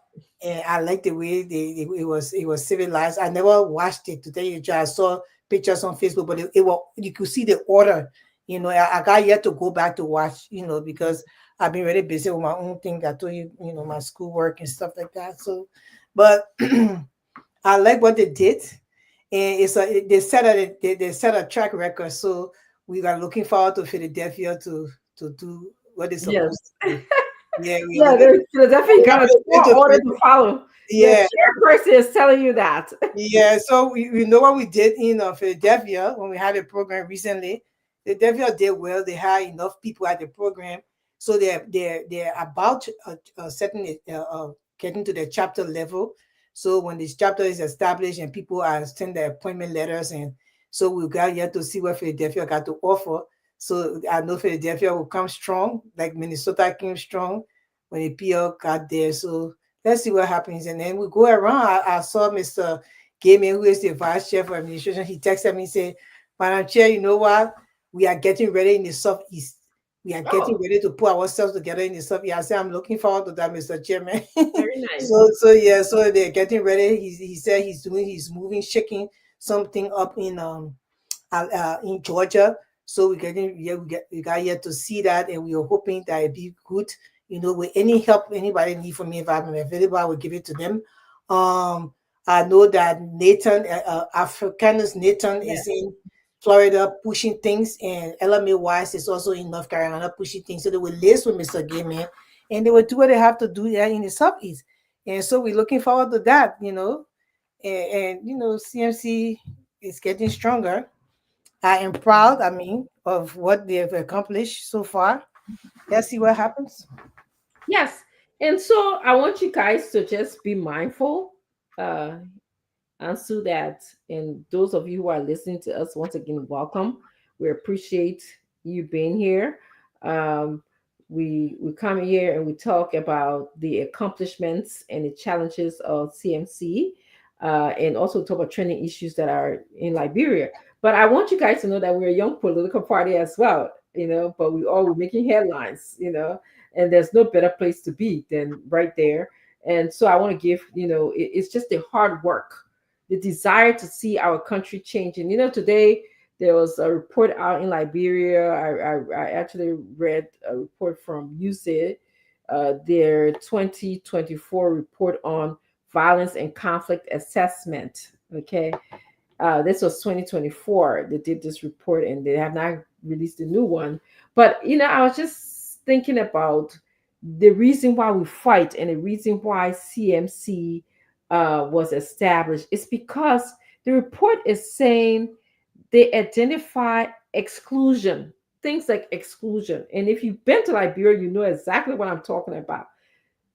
and I like the way it was civilized. I never watched it, to tell you the truth. I saw pictures on Facebook, but you could see the order. I got yet to go back to watch, because I've been really busy with my own thing. I told you, my schoolwork and stuff like that. So, but I like what they did, and they set a track record. So we are looking forward to Philadelphia to do what is supposed to do. Yeah, Philadelphia got a order to follow. Yeah, the chairperson is telling you that. Yeah, so we know what we did in Philadelphia when we had a program recently. Philadelphia did well. They had enough people at the program, so they're about setting it, getting to the chapter level. So when this chapter is established and people are sending their appointment letters, and so we got yet to see what Philadelphia got to offer. So I know Philadelphia will come strong, like Minnesota came strong when the PL got there. So let's see what happens. And then we go around. I saw Mr. Gayman, who is the vice chair for administration. He texted me and said, Madam Chair, you know what? We are getting ready in the Southeast. We are getting ready to put ourselves together in the Southeast. I said, I'm looking forward to that, Mr. Chairman. Very nice. So they're getting ready. He said he's moving, shaking something up in Georgia. So we got yet to see that, and we are hoping that it'd be good. With any help anybody need from me, if I'm available, I will give it to them. I know that Nathan, Africanus Nathan, is in Florida pushing things, and Ella Mae Wise is also in North Carolina pushing things. So they will liaise with Mr. Gayman, and they will do what they have to do there in the Southeast. And so we're looking forward to that, and CMC is getting stronger. I am proud, of what they've accomplished so far. Let's see what happens. Yes. And so I want you guys to just be mindful. answer that. And those of you who are listening to us, once again, welcome. We appreciate you being here. Um, we come here and we talk about the accomplishments and the challenges of CMC, and also talk about trending issues that are in Liberia. But I want you guys to know that we're a young political party as well, but we're making headlines, and there's no better place to be than right there. And so I want to give, it's just the hard work, the desire to see our country changing. Today there was a report out in Liberia. I actually read a report from USAID, their 2024 report on violence and conflict assessment. Okay. This was 2024. They did this report and they have not released a new one. But, I was just thinking about the reason why we fight and the reason why CMC was established. It's because the report is saying they identify exclusion, things like exclusion. And if you've been to Liberia, you know exactly what I'm talking about.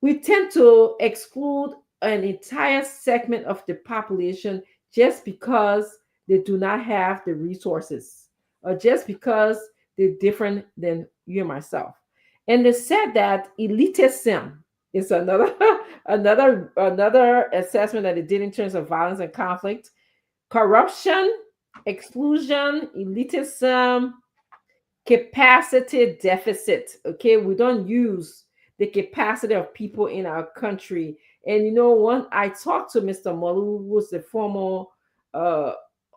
We tend to exclude an entire segment of the population just because they do not have the resources, or just because they're different than you and myself. And they said that elitism is another another assessment that they did in terms of violence and conflict. Corruption, exclusion, elitism, capacity deficit. Okay, we don't use the capacity of people in our country. And when I talked to Mr. Molu, who was the former uh,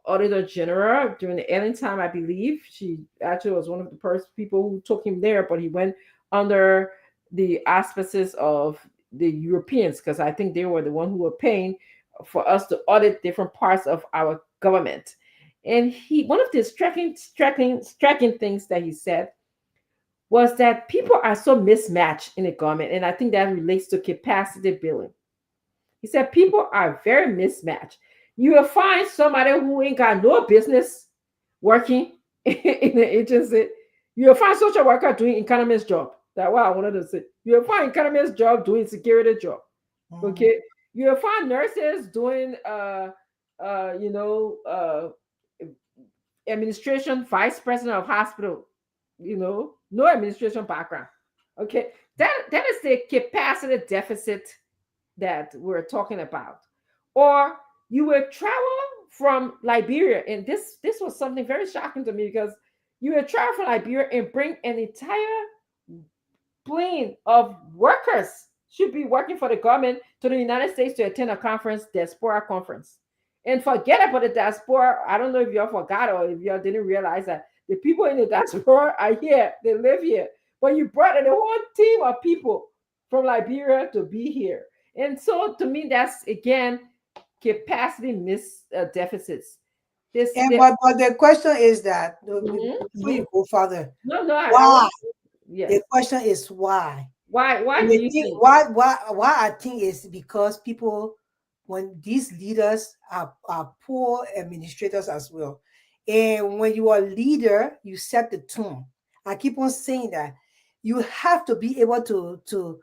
Auditor General during the Ellen time, I believe she actually was one of the first people who took him there, but he went under the auspices of the Europeans, because I think they were the one who were paying for us to audit different parts of our government. And one of the striking things that he said was that people are so mismatched in the government, and I think that relates to capacity building. He said people are very mismatched. You will find somebody who ain't got no business working in the agency. You will find social worker doing economist job. That's what I wanted to say. You will find economist job doing security job. Okay. You will find nurses doing you know administration, vice president of hospital, no administration background. Okay, that is the capacity deficit that we're talking about. Or you will travel from Liberia, and this was something very shocking to me, because you will travel from Liberia and bring an entire plane of workers, should be working for the government, to the United States to attend a conference, diaspora conference. And forget about the diaspora. I don't know if y'all forgot or if y'all didn't realize that the people in the diaspora are here, they live here. But you brought in a whole team of people from Liberia to be here. And so to me, that's again capacity deficits. But the question is that before you go further, why? Yes. The question is why. Why do you think? Why I think is because people, when these leaders are poor administrators as well. And when you are a leader, you set the tone. I keep on saying that you have to be able to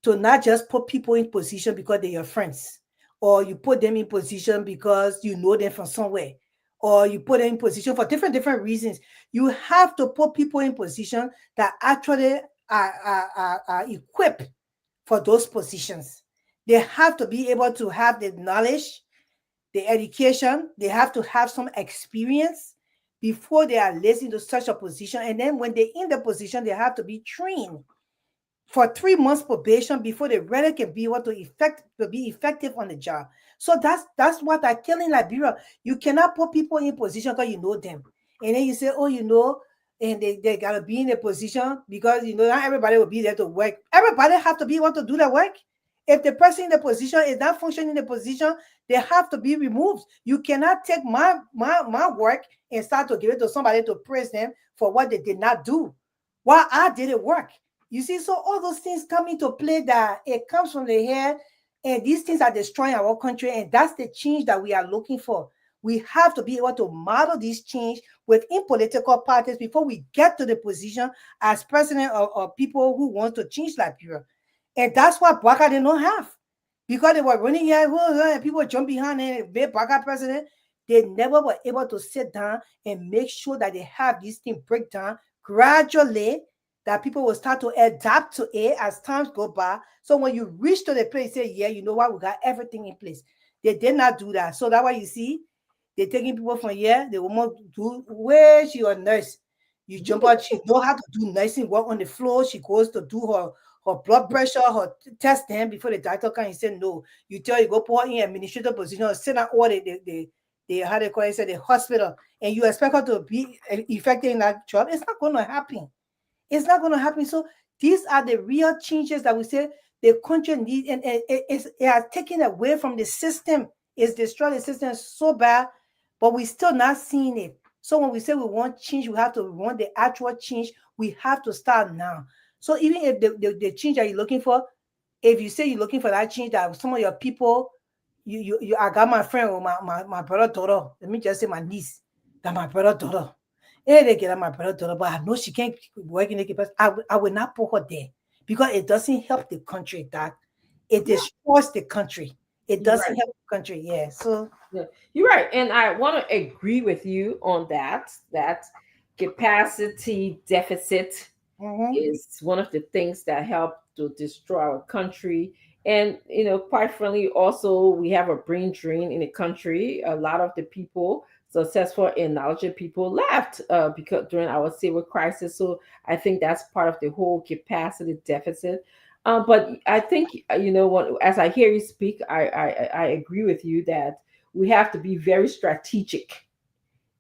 not just put people in position because they're your friends, or you put them in position because you know them from somewhere, or you put them in position for different reasons. You have to put people in position that actually are equipped for those positions. They have to be able to have the knowledge, the education. They have to have some experience before they are placed into such a position. And then when they're in the position, they have to be trained for 3 months probation before they really can be able to be effective on the job. So that's what I tell in Liberia. You cannot put people in position because you know them. And then you say, oh, and they gotta be in a position because not everybody will be there to work. Everybody have to be able to do the work. If the person in the position is not functioning in the position, they have to be removed. You cannot take my work and start to give it to somebody to praise them for what they did not do while I didn't work. You see, so all those things come into play, that it comes from the head, and these things are destroying our country, and that's the change that we are looking for. We have to be able to model this change within political parties before we get to the position as president of people who want to change Liberia. And that's what Baka did not have. because they were running here, and people jump behind and be backup president. They never were able to sit down and make sure that they have this thing break down gradually, that people will start to adapt to it as times go by. So when you reach to the place, say, yeah, you know what, we got everything in place. They did not do that. So that's why you see they're taking people from here. They will do where she a nurse. You jump out, she know how to do nursing work on the floor. She goes to do her blood pressure, her testing before the doctor can say no. You tell you go put her in administrative position or sit down or the how they call it, say the hospital, and you expect her to be effective in that job. It's not going to happen. It's not going to happen. So these are the real changes that we say the country needs, and it has taken away from the system. It's destroyed the system so bad, but we're still not seeing it. So when we say we want change, we want the actual change. We have to start now. So even if the change that you're looking for, if you say you're looking for that change, that some of your people, I got my friend or my brother daughter. Let me just say my niece, that my brother daughter. They get my brother daughter, but I know she can't work in the campus. I will not put her there because it doesn't help the country. That it destroys the country. It doesn't help the country. Yeah. So Yeah, you're right, and I want to agree with you on that. That capacity deficit is one of the things that help to destroy our country. And quite frankly, also we have a brain drain in the country. A lot of the people, successful and knowledgeable people, left because during our civil crisis. So I think that's part of the whole capacity deficit. But I think as I hear you speak, I agree with you that we have to be very strategic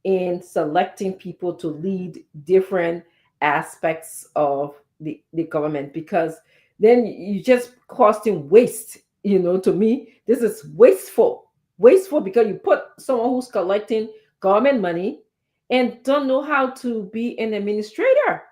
in selecting people to lead different aspects of the government, because then you just costing waste. To me, this is wasteful because you put someone who's collecting government money and don't know how to be an administrator.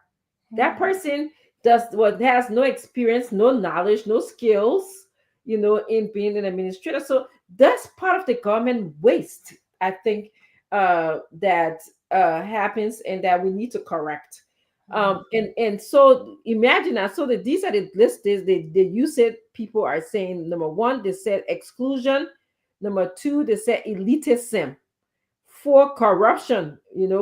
That person has no experience, no knowledge, no skills, in being an administrator. So that's part of the government waste, I think, that happens and that we need to correct. And so imagine that. So that these are the lists. They use it. People are saying, number one, they said exclusion. Number two, they said elitism. For corruption,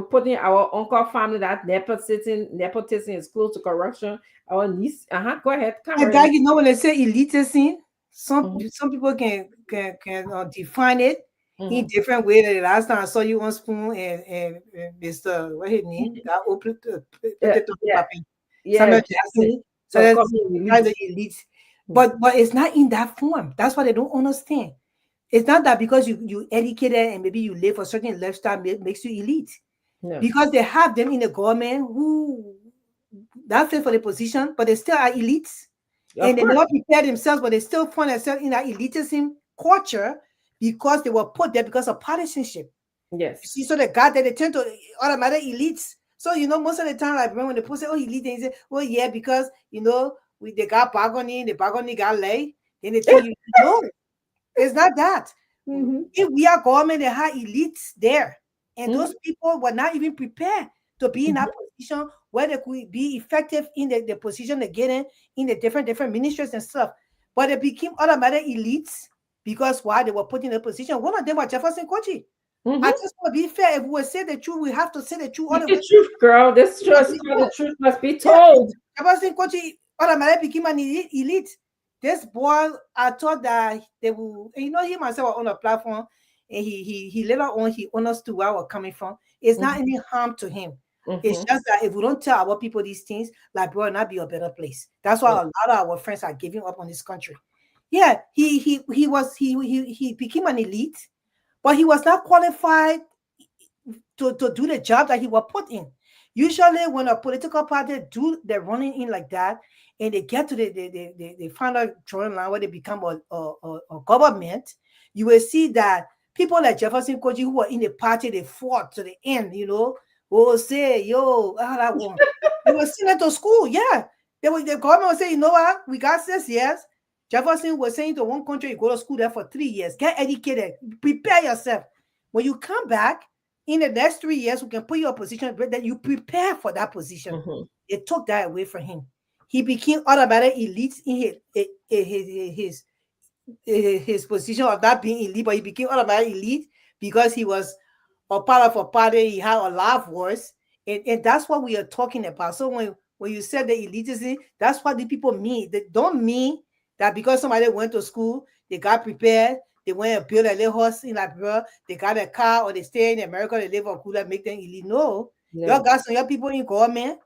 putting our uncle family, that nepotism is close to corruption. Our niece, go ahead, and that, when they say elitism, some people can define it in different way. The last time I saw you on Spoon and Mr. what his name, that open Samuel Jackson. So that's kind of elite, but it's not in that form. That's what they don't understand. It's not that because you educated and maybe you live a certain lifestyle makes you elite. No. Because they have them in the government who not fit for the position, but they still are elites. And they never prepare themselves, but they still find themselves in that elitism culture because they were put there because of partisanship. Yes. You see, so they got there, they tend to automatic elites. So, most of the time, like when the people say, oh, elite, they say, oh, yeah, because, they got bargaining, the bargaining got laid. Then they tell you, no. It's not that. If we are government, they have elites there. And those people were not even prepared to be in that position where they could be effective in the position they get in the different ministries and stuff. But they became automatic elites because why they were put in a position. One of them was Jefferson Kochi. I just want to be fair. If we say the truth, we have to say the truth. The truth, girl. This the truth must be told. Jefferson Kochi automatically became an elite. This boy, I thought that they will, he myself on a platform, and he later on, he understood where I was coming from. It's not any harm to him. It's just that if we don't tell our people these things, like, bro, not be a better place. That's why a lot of our friends are giving up on this country. Yeah, he became an elite, but he was not qualified to do the job that he was put in. Usually when a political party do the running in like that, and they get to the final drawing line where they become a government, you will see that people like Jefferson Koji who were in the party, they fought to the end, will say, yo, that one. They were sent to school, yeah. The government will say, you know what, we got 6 years. Jefferson was saying to one country, you go to school there for 3 years, get educated, prepare yourself. When you come back, in the next 3 years, we can put you in a position that you prepare for that position. It took that away from him. He became automatic elite in his his position of not being elite, but he became automatically elite because he was a part of a party. He had a lot of voice, and that's what we are talking about. So when you said the elitism, that's what the people mean. They don't mean that because somebody went to school, they got prepared, they went and built a little house in Liberia, they got a car, or they stay in America, they live on cooler, make them elite. No, No. you got some young people in government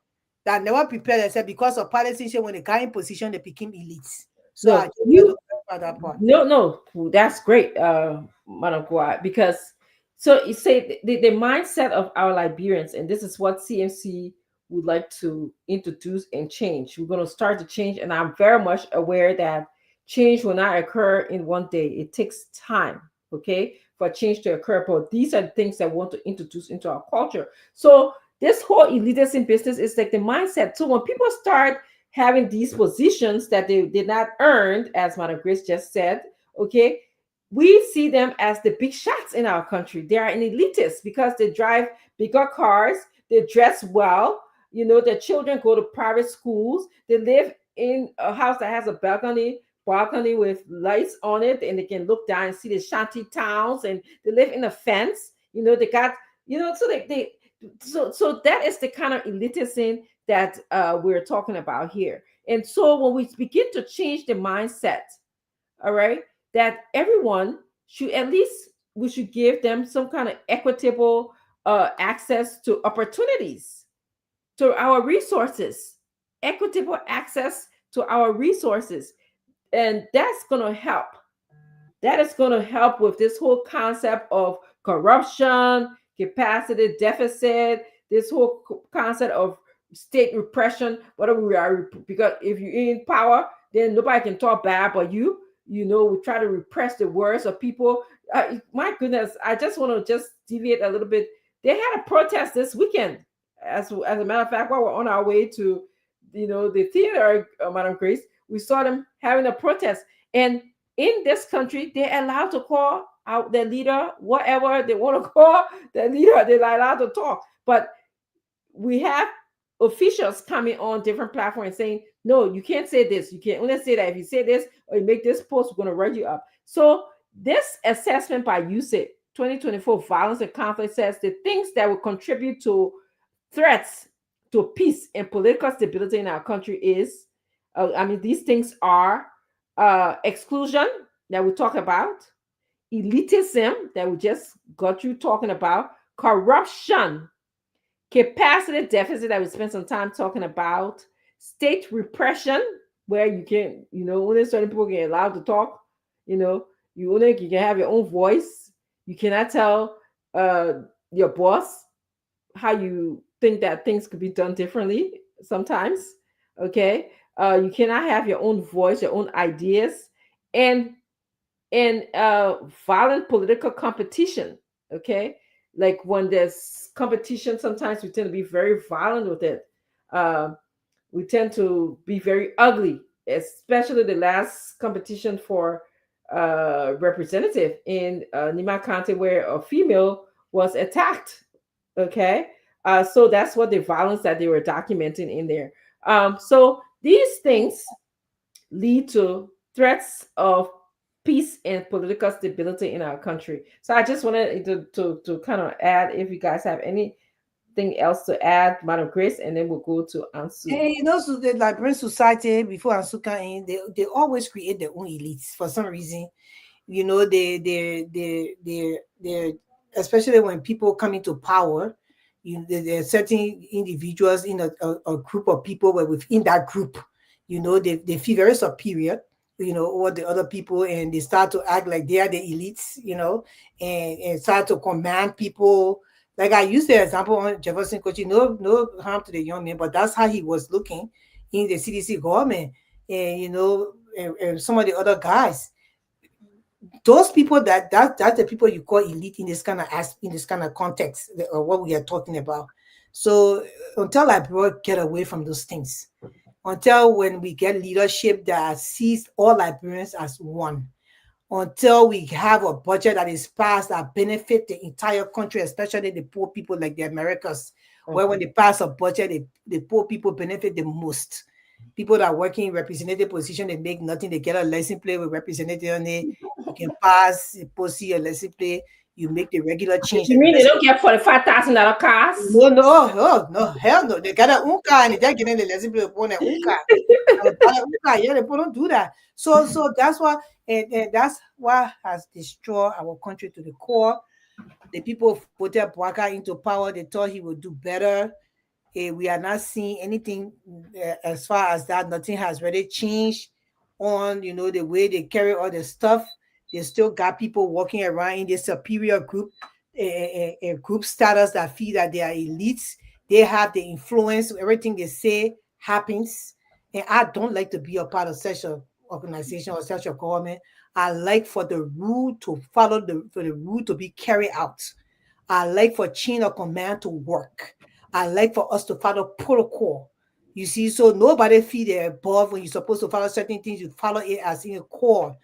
that never prepared themselves because of politicians. When they got in position, they became elites. So I No, just want to clarify that part. no, that's great, Madam Kua, because so you say the mindset of our Liberians, and this is what CMC would like to introduce and change. We're going to start to change, and I'm very much aware that change will not occur in one day. It takes time, okay, for change to occur. But these are the things that we want to introduce into our culture. So this whole elitism business is like the mindset. So when people start having these positions that they did not earn, as Madam Grace just said, okay, we see them as the big shots in our country. They are an elitist because they drive bigger cars, they dress well, their children go to private schools, they live in a house that has a balcony with lights on it, and they can look down and see the shanty towns, and they live in a fence. They got, so so that is the kind of elitism that we're talking about here. And so when we begin to change the mindset, all right, that everyone should at least, we should give them some kind of equitable access to opportunities, to our resources, equitable access to our resources. And that's going to help. That is going to help with this whole concept of corruption, capacity deficit, this whole concept of state repression, whatever we are, because if you're in power, then nobody can talk bad but you. We try to repress the words of people. My goodness, I just want to just deviate a little bit. They had a protest this weekend. As a matter of fact, while we're on our way to, the theater, Madam Grace, we saw them having a protest. And in this country, they're allowed to call out their leader, whatever they want to call their leader. They're allowed to talk. But we have officials coming on different platforms saying, no, you can't say this. You can only say that if you say this or you make this post, we're going to write you up. So this assessment by USAID 2024 Violence and Conflict says the things that will contribute to threats to peace and political stability in our country is, these things are exclusion that we talk about, elitism that we just got you talking about, corruption, capacity deficit that we spent some time talking about, state repression, where you can, only certain people get allowed to talk, you can have your own voice. You cannot tell your boss how you think that things could be done differently sometimes. Okay. You cannot have your own voice, your own ideas, and violent political competition. Okay. Like when there's competition, sometimes we tend to be very violent with it. We tend to be very ugly, especially the last competition for representative in Nima County, where a female was attacked. Okay. So that's what the violence that they were documenting in there. So these things lead to threats of peace and political stability in our country. So I just wanted to kind of add, if you guys have anything else to add, Madam Grace, and then we'll go to Ansu. Hey, so the Liberian society before Ansu came in, they always create their own elites for some reason. They especially when people come into power, there are certain individuals in a group of people, where within that group, they feel very superior, over the other people, and they start to act like they are the elites, and start to command people. Like I used the example on Jefferson Kochi, no harm to the young man, but that's how he was looking in the CDC government, and and some of the other guys. Those people that's the people you call elite in this kind of context, what we are talking about. So until Liberia get away from those things, until when we get leadership that sees all Liberians as one, until we have a budget that is passed that benefit the entire country, especially the poor people like the Americas, where when they pass a budget, the poor people benefit the most. People that are working in representative position, they make nothing. They get a license plate with representative on it. You can pass, post your license plate. You make the regular change. You mean they don't get $45,000 cars? No, no, oh, no, hell no. They got a unka and they're getting the license plate upon an unka. Yeah, they don't do that. So that's why, and that's what has destroyed our country to the core. The people voted Bwaka into power. They thought he would do better. We are not seeing anything as far as that. Nothing has really changed on, the way they carry all the stuff. They still got people walking around in this superior group, a group status that feel that they are elites. They have the influence. Everything they say happens. And I don't like to be a part of such an organization or such a government. I like for the rule to follow, for the rule to be carried out. I like for chain of command to work. I like for us to follow protocol. You see, so nobody feel they're above when you're supposed to follow certain things. You follow it as in a core.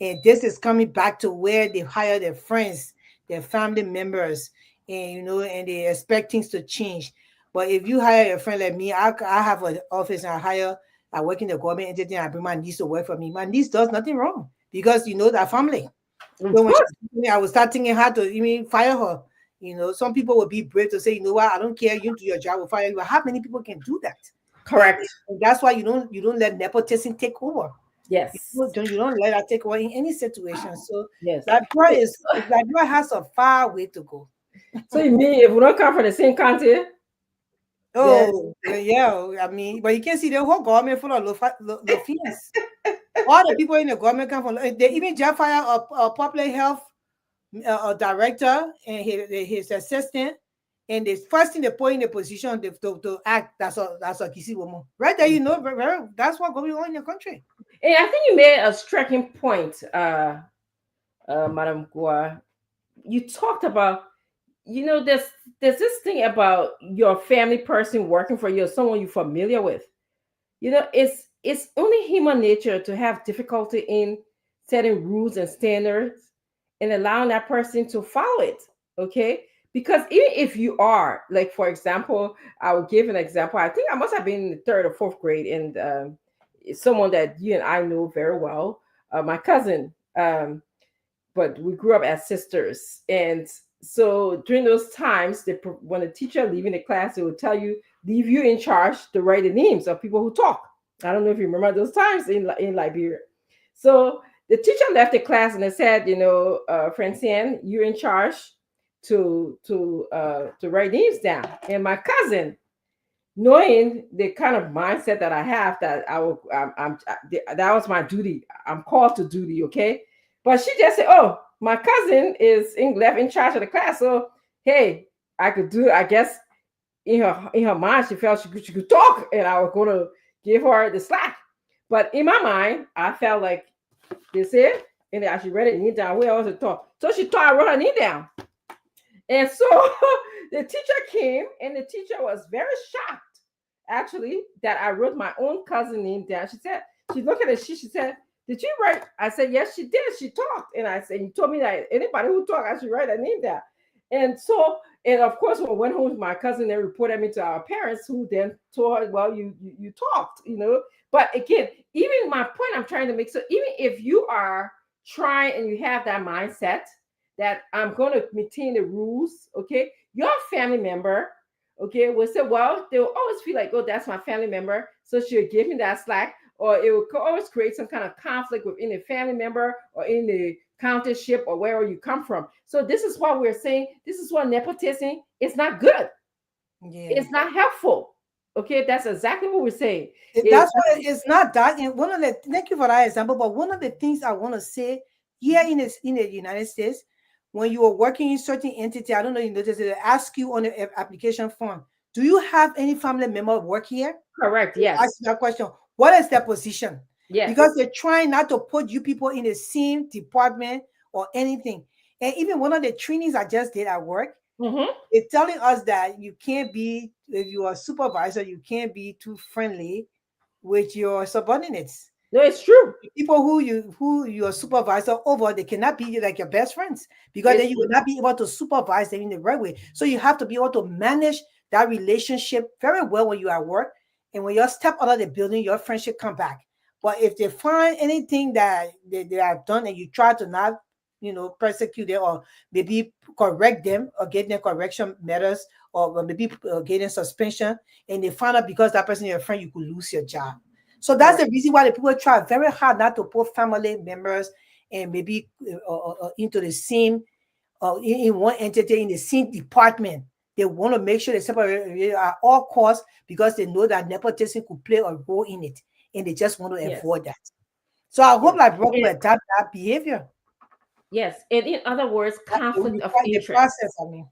And this is coming back to where they hire their friends, their family members, and and they expect things to change. But if you hire a friend like me, I have an office and I work in the government entity and I bring my niece to work for me. My niece does nothing wrong because that family. So when I was start thinking how to even fire her. Some people will be brave to say, you know what, I don't care, you do your job, we'll fire you. But how many people can do that? Correct. And that's why you don't let nepotism take over. Yes. You don't let that take over in any situation. So yes. Liberia has a far way to go. So you mean if we don't come from the same country? Oh, yeah. I mean, but you can see the whole government full of Lofians. All the people in the government come from. They even just fire a public health director and his assistant, and the first thing they put in the position to act. That's a Kisi woman right there. That's what's going on in the country. And I think you made a striking point, Madam Gua. You talked about, there's this thing about your family person working for you, someone you're familiar with. It's only human nature to have difficulty in setting rules and standards and allowing that person to follow it. Okay. Because even if you are, like, for example, I will give an example. I think I must have been in the third or fourth grade, and someone that you and I know very well, my cousin, but we grew up as sisters. And so during those times, when the teacher leaving the class, they would tell you, leave you in charge to write the names of people who talk. I don't know if you remember those times in Liberia. So the teacher left the class and they said, Francine, you're in charge to write names down. And my cousin, knowing the kind of mindset that I have, that that was my duty. I'm called to duty, okay? But she just said, "Oh, my cousin is left in charge of the class, so hey, I could do it." I guess in her mind, she felt she could talk, and I was going to give her the slack. But in my mind, I felt like this it, and I should write it name down where I was to talk. So she thought I wrote her name down, and so the teacher came, and the teacher was very shocked, actually, that I wrote my own cousin name down. She looked at it, she said, "Did you write?" I said, "Yes, she did. She talked." And I said, "You told me that anybody who talked, I should write her name down." And so, and of course, when I went home, my cousin then reported me to our parents, who then told her, "Well, you talked, But again, even my point I'm trying to make, so even if you are trying and you have that mindset that I'm going to maintain the rules, okay, your family member, okay, will say, well, they will always feel like, oh, that's my family member, so she'll give me that slack, or it will always create some kind of conflict within the family member or in the countership or wherever you come from. So this is why we're saying, this is what nepotism is not good. Yeah. It's not helpful. Okay, that's exactly what we're saying. That's why it's not that. And thank you for that example. But one of the things I want to say here in the United States, when you are working in certain entity, I don't know, you notice they ask you on the application form, do you have any family member work here? Correct. Yes. Ask that question. What is their position? Yes. Because they're trying not to put you people in the same department or anything. And even one of the trainings I just did at work, it's telling us that you can't be, if you are a supervisor, you can't be too friendly with your subordinates. No, it's true. People who you are supervisor over, they cannot be like your best friends, because then you will not be able to supervise them in the right way. So you have to be able to manage that relationship very well when you are at work. And when you step out of the building, your friendship come back. But if they find anything that they have done and you try to not, persecute them or maybe correct them or get them correction matters or maybe get them suspension, and they find out because that person is your friend, you could lose your job. So that's the reason why the people try very hard not to put family members and maybe into the same in one entity in the same department. They want to make sure they separate at all costs because they know that nepotism could play a role in it, and they just want to avoid that. So I hope like Brock will adapt that behavior. Yes, and in other words, conflict of The interest. process, I mean.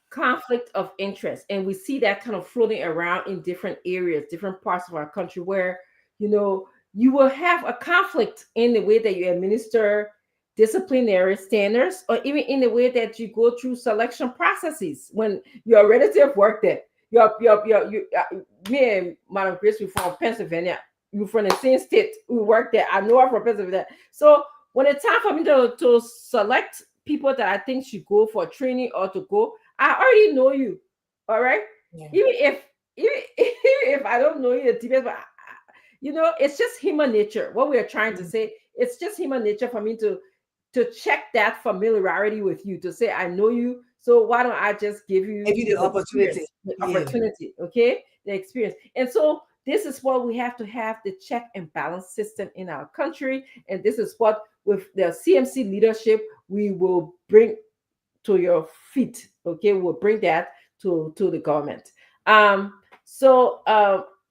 Conflict of interest, and we see that kind of floating around in different areas, different parts of our country, where you will have a conflict in the way that you administer disciplinary standards, or even in the way that you go through selection processes. When your relative worked there, me and Madam Grace, we from Pennsylvania, you from the same state, we work there. I know her from Pennsylvania. So when it's time for me to select people that I think should go for training or to go, I already know you. All right. Yeah. Even if I don't know you, but it's just human nature. What we are trying to say, it's just human nature for me to check that familiarity with you, to say I know you. So why don't I just give you the opportunity? Okay, the experience. And so this is what we have to have, the check and balance system in our country. And this is what, with the CMC leadership, we will bring to your feet. Okay, we'll bring that to the government. Ansu,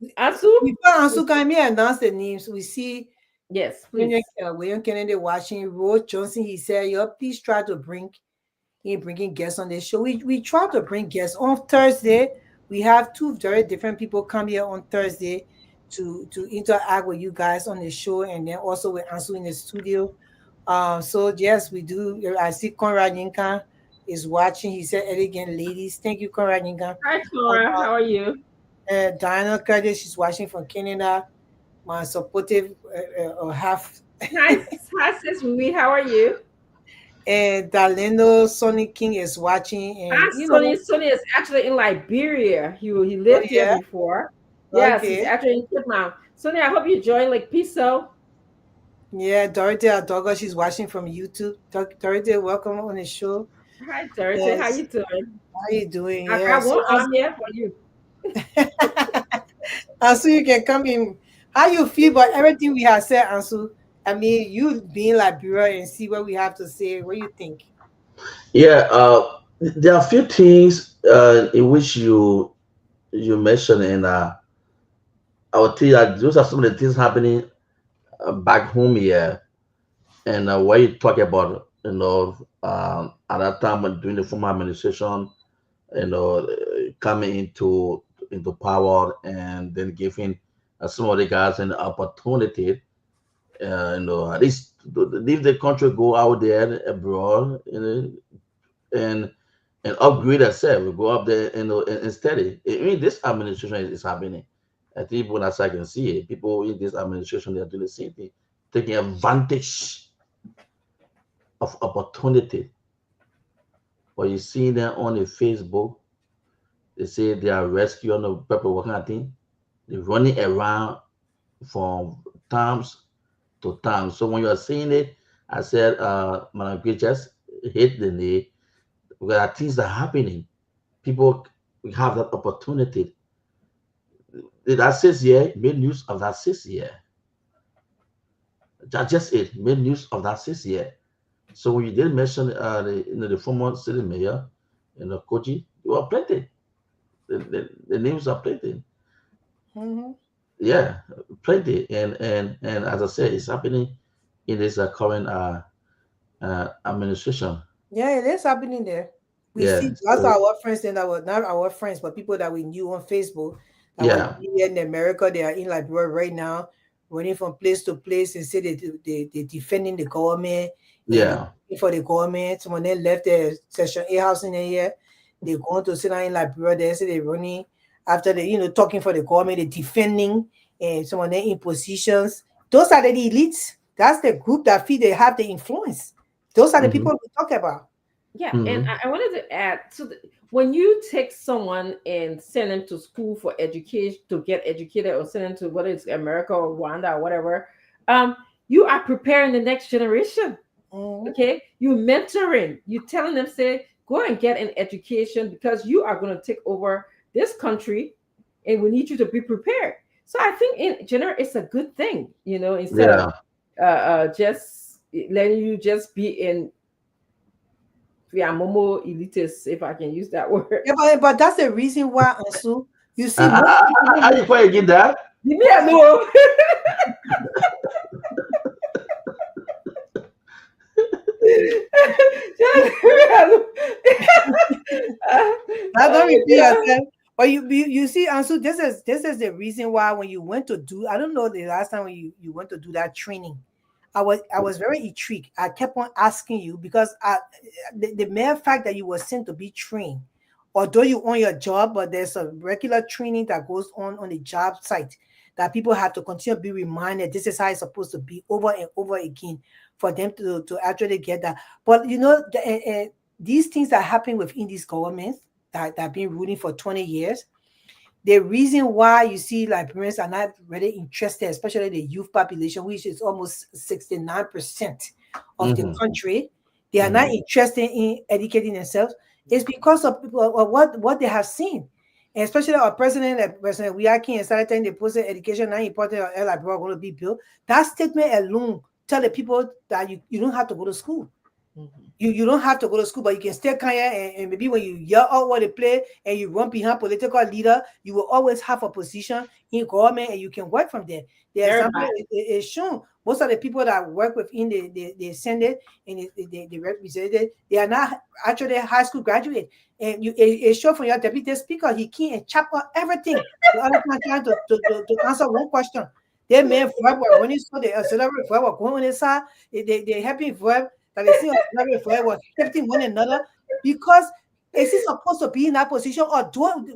before Ansu come here and announce the names, we see yes, please. William Kennedy watching. Rose Johnson, he said, please try to bringing guests on the show. We try to bring guests on Thursday. We have two very different people come here on Thursday to interact with you guys on the show, and then also with Ansu in the studio. So yes, we do. I see Conrad Yinka is watching. He said, "Elegant ladies, thank you, Conrad Yinka." Hi, Cora. How are you? Diana Curtis, she's watching from Canada. My supportive half. Hi, sis Rui. How are you? And Dalendo Sonny King is watching. And Sonny is actually in Liberia. He lived here before. Yes, he's actually in Cape Town. Sonny, I hope you join like Piso. Yeah, Dorothy Adoga, she's watching from YouTube. Dorothy, welcome on the show. Hi, Dorothy. Yes. How you doing? How you doing? I got one on here for you. Ansu, you can come in. How you feel about everything we have said, Ansu? I mean, you being Liberia and see what we have to say. What do you think? Yeah, there are a few things in which you mentioned, and I will tell you that those are some of the things happening back home here, and where you talk about, at that time when during the former administration, coming into power and then giving some of the guys an opportunity, at least to leave the country, go out there abroad, and upgrade ourselves. We go up there, and study. I mean, this administration is happening. I think when as I can see it, people in this administration, they are doing the same thing, taking advantage of opportunity. But you see them on the Facebook, they say they are rescuing the people working at thing. They're running around from times to times. So when you are seeing it, I said, Madam Gray, just hit the nail. There are things that are happening. People have that opportunity. That 6 year made news of that 6 year. That's just it. Made news of that 6 year. So when you did mention the former city mayor, Koji, you are plenty. The names are plenty. Mm-hmm. Yeah, plenty. And as I said, it's happening in this current administration. Yeah, it is happening there. We see lots of our friends that were not our friends, but people that we knew on Facebook that were here in America. They are in Liberia right now, running from place to place and say they defending the government. Yeah. For the government. Some of them left the Section 8 house in here. They're going to sit down in Liberia. They say they're running after the, talking for the government, they're defending, and some of them in positions. Those are the elites. That's the group that feel they have the influence. Those are the people we talk about. Yeah, and Mm-hmm. I wanted to add, so when you take someone and send them to school for education to get educated, or send them to whether it's America or Rwanda or whatever, um, you are preparing the next generation. Mhm. Okay, you mentoring, you telling them, say, go and get an education because you are going to take over this country, and we need you to be prepared. So I think in general, it's a good thing, instead of Yeah. just letting you just be in yeah, Momo elitist, if I can use that word. Yeah, but that's the reason why also you see I, most I, people I, who I before you get that. Give me a no. Just give me a no. I don't Oh repeat my God. yourself. But you see, Ansu, this is the reason why when you went to do, I don't know the last time when you went to do that training, I was very intrigued. I kept on asking you because the mere fact that you were sent to be trained, although you own your job, but there's a regular training that goes on the job site that people have to continue to be reminded this is how it's supposed to be over and over again for them to actually get that. But these things that happen within these governments that have been ruling for 20 years, the reason why you see Liberians are not really interested, especially the youth population, which is almost 69% of the Mm-hmm. country, they are not Mm-hmm. interested in educating themselves, is because of what they have seen. And especially our president, President Wiyaki, and started telling the person education not important or like we're going to be built. That statement alone tell the people that you don't have to go to school. Mhm. You don't have to go to school, but you can still come here and maybe when you yell out what they play and you run behind political leader, you will always have a position in government and you can work from there. The Very example bad. is shown. Most of the people that work within the Senate and the representative, they are not actually high school graduate. And it's shown from your deputy speaker, he can't chop up everything. The other time trying to answer one question. They may verb were running so the auxiliary verb were going on inside, they happy verb that they see auxiliary verb was helping one another because is he supposed to be in that position or do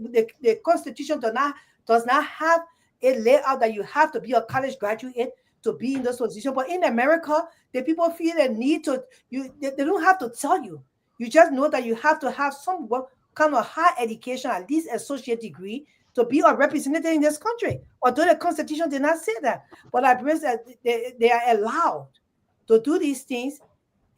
the constitution does not have a layout that you have to be a college graduate to be in this position. But in America, the people feel a need to they don't have to tell you. You just know that you have to have some kind of high education, at least associate degree, to be a representative in this country. Although the Constitution did not say that, but I believe that they are allowed to do these things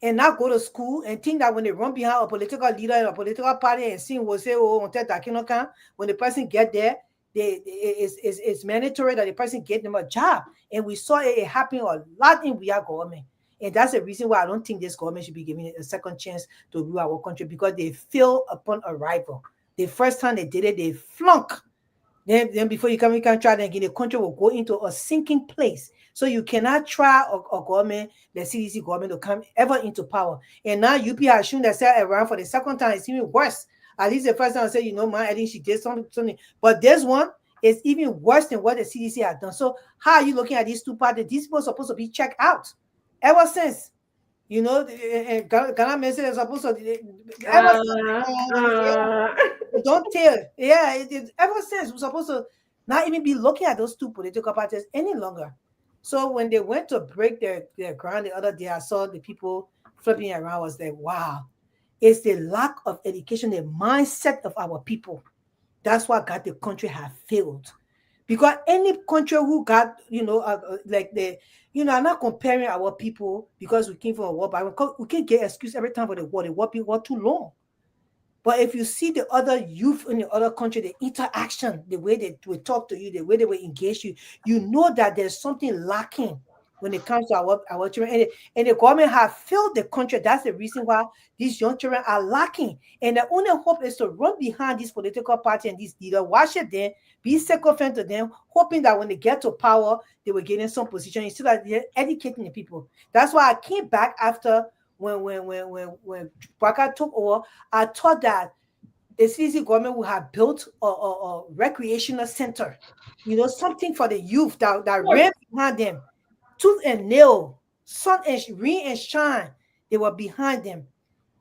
and not go to school and think that when they run behind a political leader in a political party and sing will say, oh, on tête d'Akinokan, when the person get there, it's mandatory that the person get them a job. And we saw it happening a lot in our government. And that's the reason why I don't think this government should be given a second chance to rule our country because they fail upon arrival. The first time they did it, they flunk. Then before you can try then again, the country will go into a sinking place. So you cannot try a government, the CDC government, to come ever into power. And now UP has shown themselves around for the second time. It's even worse. At least the first time I said, man, I think she did something. But this one is even worse than what the CDC has done. So how are you looking at these two parties? These people are supposed to be checked out ever since. Ghana Message is supposed to ever Uh, since. uh. Don't tell. Yeah, ever since we're supposed to not even be looking at those two political parties any longer. So when they went to break their ground the other day, I saw the people flipping around. I was like, wow, it's the lack of education, the mindset of our people. That's what got the country have failed. Because any country who got, like I'm not comparing our people because we came from a war, but we can't get excuse every time for the war. The war too long. But if you see the other youth in the other country, the interaction, the way they will talk to you, the way they will engage you, you know that there's something lacking when it comes to our children. And the government have failed the country. That's the reason why these young children are lacking. And the only hope is to run behind this political party and this leader, watch it there, be sycophant to them, hoping that when they get to power, they will get in some position instead of they're educating the people. That's why I came back after when Baka took over. I thought that the CC government would have built a recreational center, something for the youth that ran behind them, tooth and nail, sun and rain and shine. They were behind them,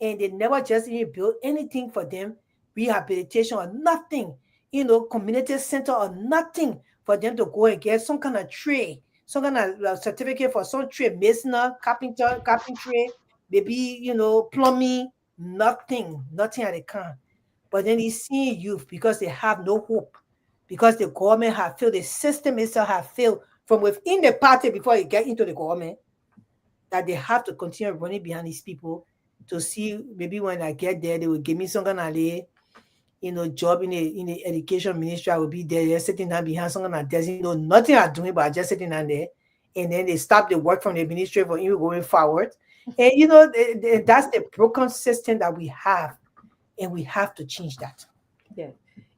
and they never just even built anything for them, rehabilitation or nothing, community center or nothing for them to go and get some kind of trade, some kind of certificate for some trade, masoner, carpentry, maybe plumbing, nothing at the can. But then he's seeing youth because they have no hope, because the government have failed, the system itself have failed from within the party before you get into the government, that they have to continue running behind these people to see maybe when I get there, they will give me some kind of job in the education ministry. I will be there, sitting down behind someone that doesn't know nothing I'm doing, but just sitting down there. And then they stop the work from the ministry for even going forward. And that's the broken system that we have, and we have to change that. Yeah.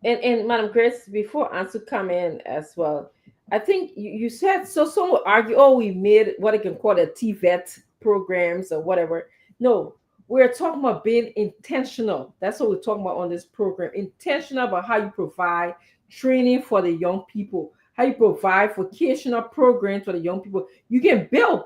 And Madam Grace, before Ansu come in as well, I think you said, so some will argue, oh, we made what I can call a TVET programs or whatever. No, we're talking about being intentional. That's what we're talking about on this program. Intentional about how you provide training for the young people, how you provide vocational programs for the young people. You can build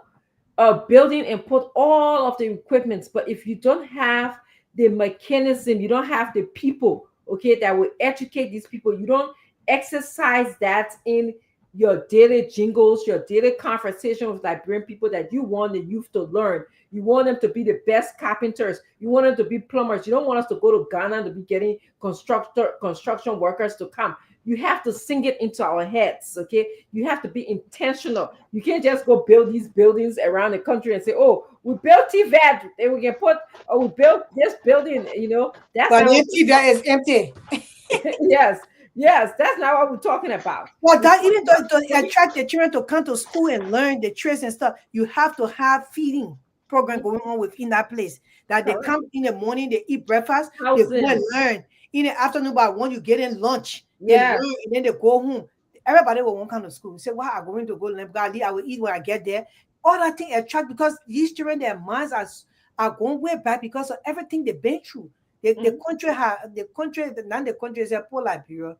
a building and put all of the equipments, but if you don't have the mechanism, you don't have the people, okay, that will educate these people, you don't exercise that in your daily jingles, your daily conversation with Liberian people, that you want the youth to learn. You want them to be the best carpenters. You want them to be plumbers. You don't want us to go to Ghana to be getting construction workers to come. You have to sing it into our heads, okay? You have to be intentional. You can't just go build these buildings around the country and say, oh, we built TVAD, and we can put, oh, we built this building, That's But not the what TVET is empty. yes, that's not what we're talking about. Well, that even though to attract the children to come to school and learn the trades and stuff, you have to have feeding program going on within that place. That they Correct. come in the morning, they eat breakfast, they go Housing. and learn. In the afternoon, by when you get in lunch, they Yes. learn, and then they go home. Everybody will want to come to school. Say, "Why I'm going to go learn? I will eat when I get there." All that thing attract, because these children, their minds are going way back because of everything they've been through. The country is a poor Liberia,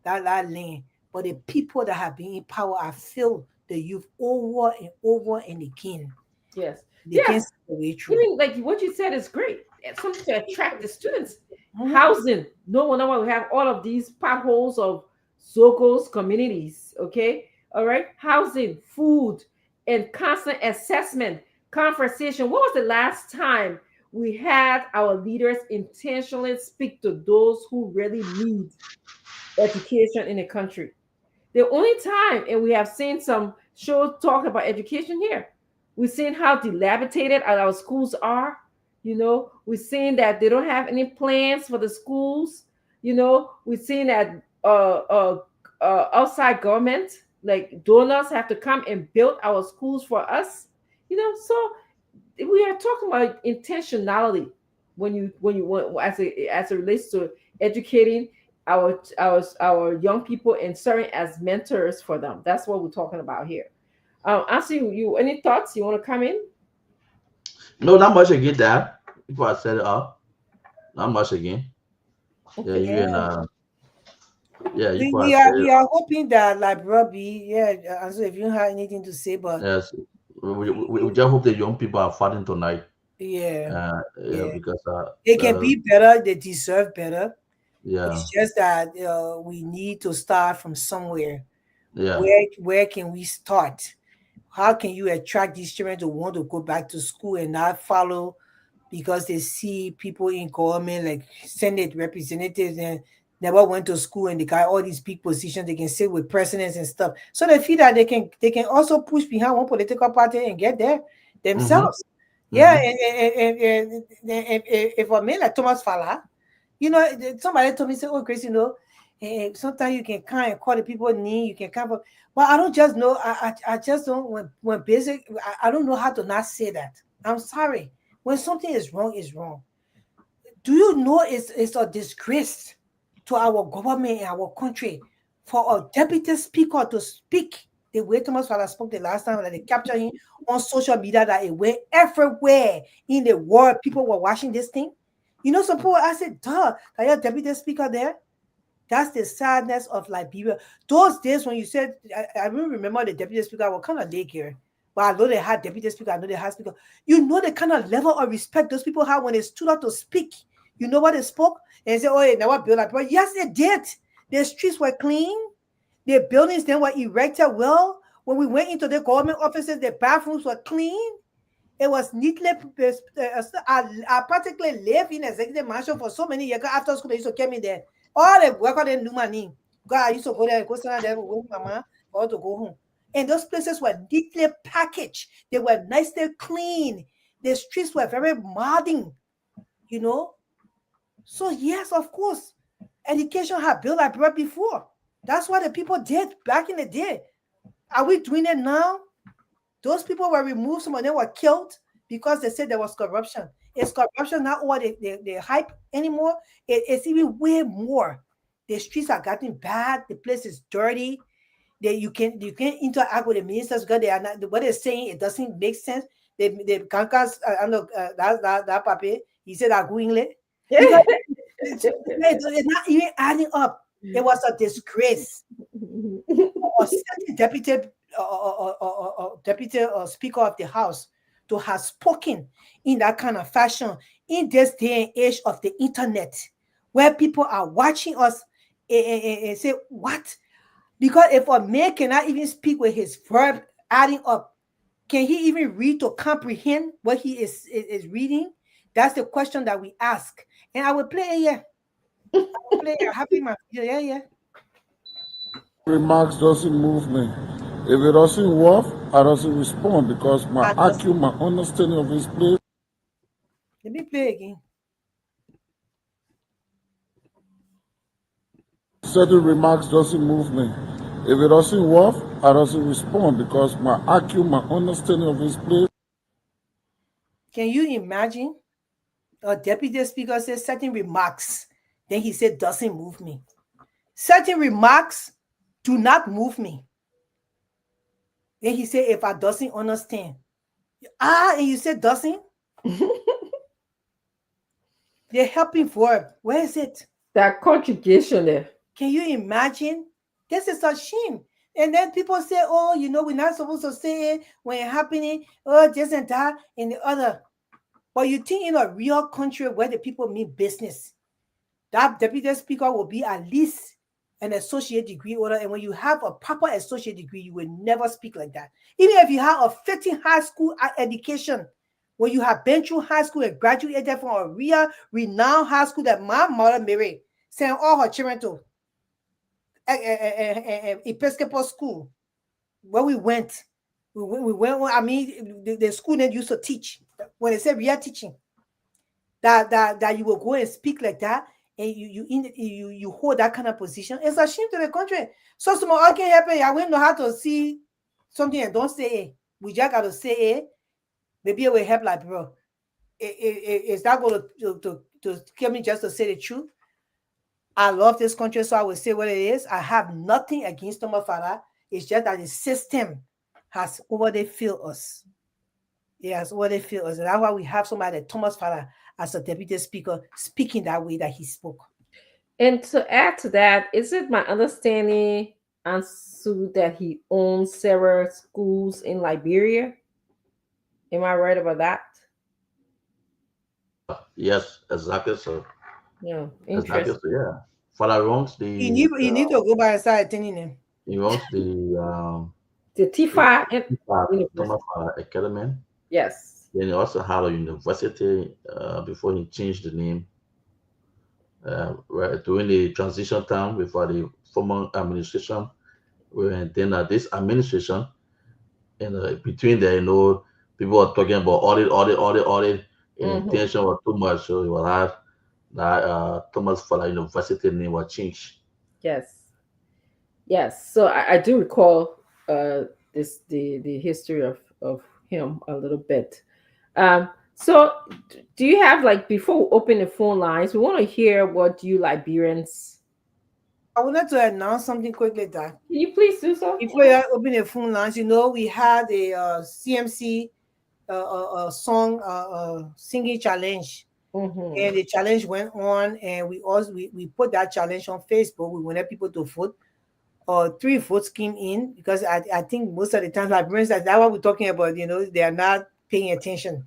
that land. But the people that have been in power have failed the youth over and over and again. Yes. They Yes. can't see the way through. Even like what you said is great. It's something to attract the students. Mhm. Housing. No wonder we have all of these potholes of Zogos communities. Okay. All right. Housing, food, and constant assessment, conversation. What was the last time we had our leaders intentionally speak to those who really need education in the country? The only time, and we have seen some shows talk about education here. We've seen how dilapidated our schools are. We've seen that they don't have any plans for the schools. We've seen that outside government, like donors, have to come and build our schools for us. So we are talking about intentionality when you want, as it relates to educating our young people and serving as mentors for them. That's what we're talking about here. I see you. Any thoughts? You want to come in? No, not much again, Dad. Before I set it up, not much again. Yeah, Okay. you and yeah, you We, before I we set are it we up. are hoping that Liberia be, and so if you don't have anything to say, but Yes, we just hope the young people are fighting tonight. yeah, Yeah, yeah, because they can be better. They deserve better. yeah, It's just that we need to start from somewhere. yeah, Where can we start? How can you attract these children to want to go back to school and not follow because they see people in government like Senate representatives and never went to school and they got all these big positions, they can sit with presidents and stuff. So they feel that they can also push behind one political party and get there mm-hmm, themselves. Yeah, mm-hmm, and if a man like Thomas Fala, somebody told me, say, oh, Chris, sometimes you can kind of call the people name, you can kind of, but I don't just know. I just don't, when basic, I don't know how to not say that. I'm sorry. When something is wrong, is wrong. Do you know it's a disgrace to our government and our country for a deputy speaker to speak the way Thomas Father spoke the last time, that they captured him on social media, that it went everywhere in the world. People were watching this thing. Some people, I said, duh, are you a deputy speaker there? That's the sadness of Liberia. Those days when you said, I really remember the deputy speaker was kind of late here. But I know they had deputy speaker, I know they had speaker. You know the kind of level of respect those people had when they stood up to speak. You know what they spoke? And they said, oh, now what build like, but yes, they did. The streets were clean. The buildings then were erected well. When we went into the government offices, the bathrooms were clean. It was neatly. I particularly lived in executive mansion for so many years. After school, they used to come in there. All the work they knew my name. God, I used to go there, go stand there with mama, or to go home. And those places were neatly packaged. They were nicely clean. The streets were very modern, you know. So yes, of course, education had built like bread before. That's what the people did back in the day. Are we doing it now? Those people were removed. Some of them were killed because they said there was corruption. Is corruption not all the hype anymore? It's even way more. The streets are getting bad. The place is dirty. You can't interact with the ministers because they are not what they're saying. It doesn't make sense. The cancers. I know that papi. He said that going late because it's not even adding up. It was a disgrace. A certain deputy deputy speaker of the house to have spoken in that kind of fashion in this day and age of the internet, where people are watching us and say, what? Because if a man cannot even speak with his verb adding up, can he even read to comprehend what he is reading? That's the question that we ask. And I will play it here. I will play it. Happy my yeah. Remarks doesn't move me. If it doesn't work, I doesn't respond because my IQ, my understanding of his place. Let me play again. Certain remarks doesn't move me. If it doesn't work, I doesn't respond because my IQ, my understanding of his place. Can you imagine a deputy speaker says certain remarks, then he said doesn't move me. Certain remarks do not move me. Then he said if I doesn't understand. And you said doesn't? The helping verb, where is it? That conjugation there. Can you imagine? This is a shame. And then people say, oh, we're not supposed to say it when it's happening. Oh, this and that and the other. But you think in a real country where the people mean business, that deputy speaker will be at least an associate degree holder. And when you have a proper associate degree, you will never speak like that. Even if you have a 15 high school education, when you have been through high school and graduated from a real renowned high school that my mother married, sent all her children to Episcopal school, where we went. We went. I mean, the school that used to teach. When they say real teaching, that you will go and speak like that, and you hold that kind of position. It's a shame to the country. So small can happen. I won't know how to see something and don't say it. We just got to say it. Maybe it will help, like bro. It's not going to kill me just to say the truth. I love this country, so I will say what it is. I have nothing against Thomas Farah. It's just that the system has overfilled us. It has overfilled us. And that's why we have somebody like Thomas Farah as a deputy speaker speaking that way that he spoke. And to add to that, is it my understanding, Ansu, that he owns several schools in Liberia? Am I right about that? Yes, exactly. So Yeah, exactly. interesting. So yeah, Father runs You need to go by and start attending him. he runs the Tifa and Thomas Father Academy. yes. Then he also had a university before he changed the name. Right during the transition time before the former administration, and then this administration, and between there, people were talking about audit, and intention was too much, so he will have that Thomas Fowler University name was changed. Yes. So I do recall this the history of him a little bit. So do you have, like, before we open the phone lines, we want to hear what you Liberians. I wanted to announce something quickly, Dad. Can you please do so? Before you open the phone lines, we had a CMC song singing challenge. And the challenge went on, and we put that challenge on Facebook. We wanted people to vote. 3 votes came in because I think most of the time, Liberians, that's what we're talking about. They are not paying attention.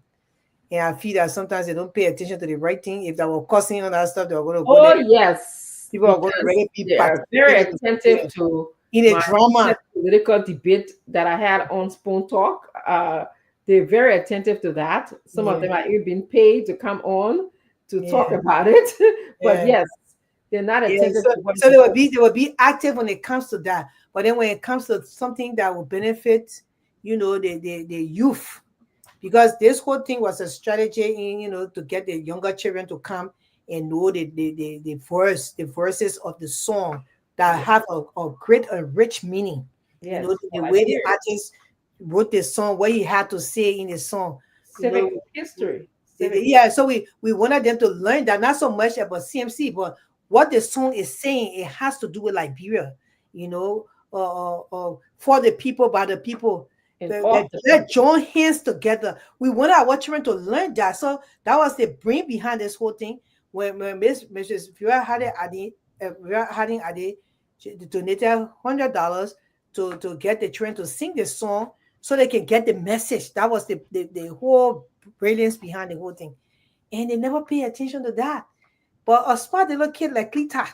And I feel that sometimes they don't pay attention to the right thing. If they were cussing on that stuff, they were going to go there. Yes. People are going to really be they are very attentive to in a drama political debate that I had on Spoon Talk. they're very attentive to that. Some of Yeah, them are even being paid to come on to talk yeah, about it. But yeah. yes, they're not Yeah, attentive so to what it's so they will supposed be they will be active when it comes to that. But then when it comes to something that will benefit, the youth, because this whole thing was a strategy in, to get the younger children to come and know the verses of the song that to. have a great, a rich meaning. Yes, The for way the Liberia. artist wrote the song, what he had to say in the song, you know. Civic history. Civic. Yeah, so we wanted them to learn that, not so much about CMC, but what the song is saying. It has to do with Liberia, for the people, by the people. And off the Let join hands together. We wanted our children to learn that. So that was the brain behind this whole thing. When Mrs. Vera Adi donated $100 to get the children to sing the song so they can get the message. That was the whole brilliance behind the whole thing. And they never pay attention to that. But a smart little kid like Klita,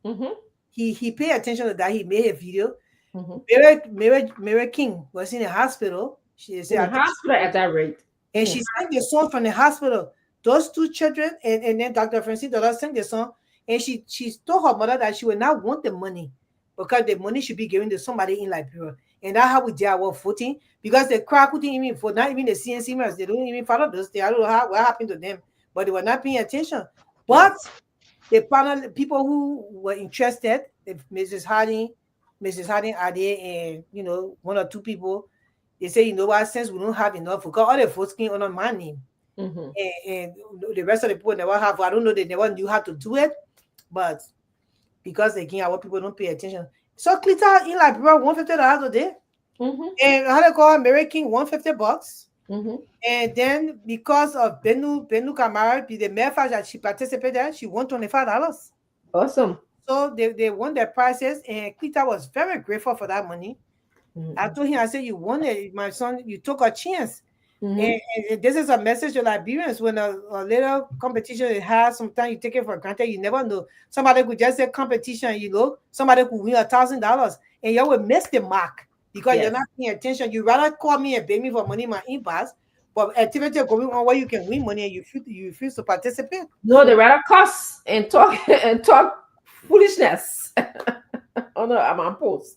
Mm-hmm. he paid attention to that. He made a video. Mm-hmm. Mary King was in the hospital. She said, In I the think hospital at that rate. and she sang the song from the hospital. Those two children, and then Dr. Francine Dollar sang the song, and she told her mother that she would not want the money because the money should be given to somebody in Liberia. And that's how we did our voting, because the crowd couldn't even vote, not even the CNC members. They don't even follow those things. I don't know what happened to them, but they were not paying attention. But Yes. the panel people who were interested, if Mrs. Harding are there, and one or two people, they say, what, since we don't have enough, we got all the votes came on my name. Mm-hmm. And the rest of the people never have. I don't know, they never knew how to do it, but because again, our people don't pay attention. So Clita in Liberia, $150 a day. Mm-hmm. And how they call Mary King, $150. Mm-hmm. And then because of Benu Kamara, the mere fact that she participated, she won $25. Awesome. So they won their prizes, and Clita was very grateful for that money. Mm-hmm. I told him, I said, you won it, my son, you took a chance. Mm-hmm. And this is a message to Liberians. When a little competition it has, sometimes you take it for granted. You never know. Somebody could just say competition, somebody could win $1,000, and you will miss the mark because Yes. you're not paying attention. You rather call me and beg me for money in my inbox, but activity going on where you can win money and you refuse to participate. No, they rather cuss and talk and talk foolishness on my post.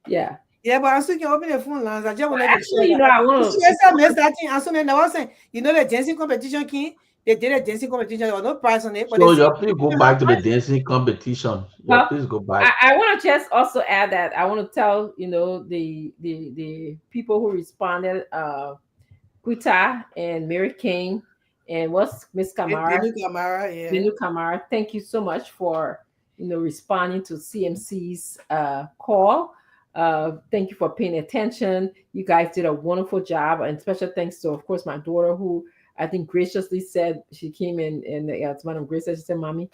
Yeah. Yeah, but I still can open the phone lines. I just want to Actually, I want to. that thing. I was saying, the dancing competition, King. They did a dancing competition. There was no prize on it. But So please go back to the dancing competition. Please go back. I want to just also add that I want to tell the people who responded, Kuta and Mary King, and what's Miss Kamara, Benu Kamara. Thank you so much for responding to CMC's call. Thank you for paying attention. You guys did a wonderful job, and special thanks to, of course, my daughter, who I think graciously said, she came in and Madam Grace, she said, "Mommy,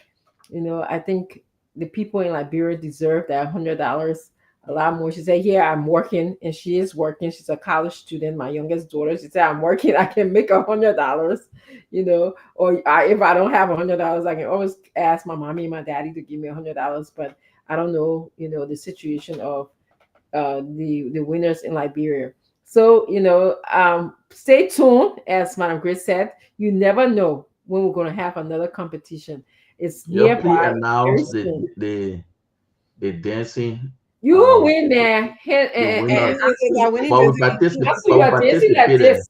I think the people in Liberia deserve that $100 a lot more." She said, "Yeah, I'm working," and she is working. She's a college student, my youngest daughter. She said, "I'm working. I can make $100, or if I don't have $100, I can always ask my mommy and my daddy to give me $100. But I don't know, the situation of the winners in Liberia." So, stay tuned. As Madam Grace said, you never know when we're going to have another competition. It's Please nearby. announce the dancing. You will win there. The winner. And But we participate. you are dancing like this.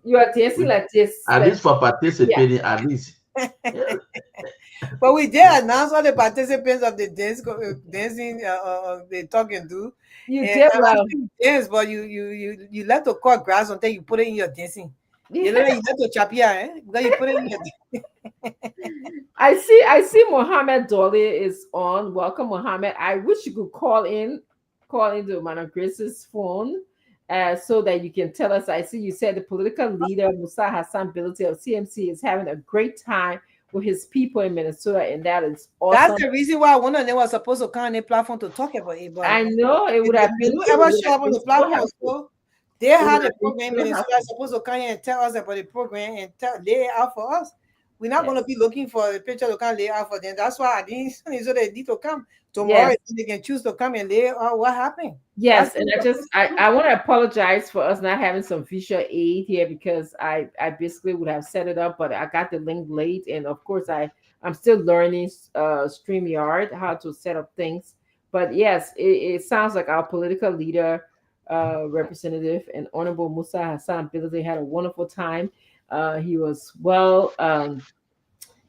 You are dancing like this. At least for participating, at least. But we did announce all the participants of the dancing, the talk and do. You did well. Dance, but you let the cut grass until you put it in your dancing. You let the chapia, because you put it in your. I see Mohammed Dolly is on. Welcome, Mohammed. I wish you could call into Madam Grace's phone, so that you can tell us. I see you said the political leader Musa Hassan Bility of CMC is having a great time with his people in Minnesota, and that is awesome. That's the reason why one of them was supposed to come on the platform to talk about it. But I know it would have been. Ever show up on the platform? So they had a program, and they supposed to come here and tell us about the program and lay it out for us. We're not Yes. going to be looking for a picture to come lay out for them. That's why I didn't so they need to come tomorrow. Yes. They can choose to come and lay out what happened. Yes, That's and I want to apologize for us not having some visual aid here because I basically would have set it up, but I got the link late, and of course I'm still learning StreamYard how to set up things. But yes, it sounds like our political leader, representative, and Honorable Musa Hassan Billy had a wonderful time. He was well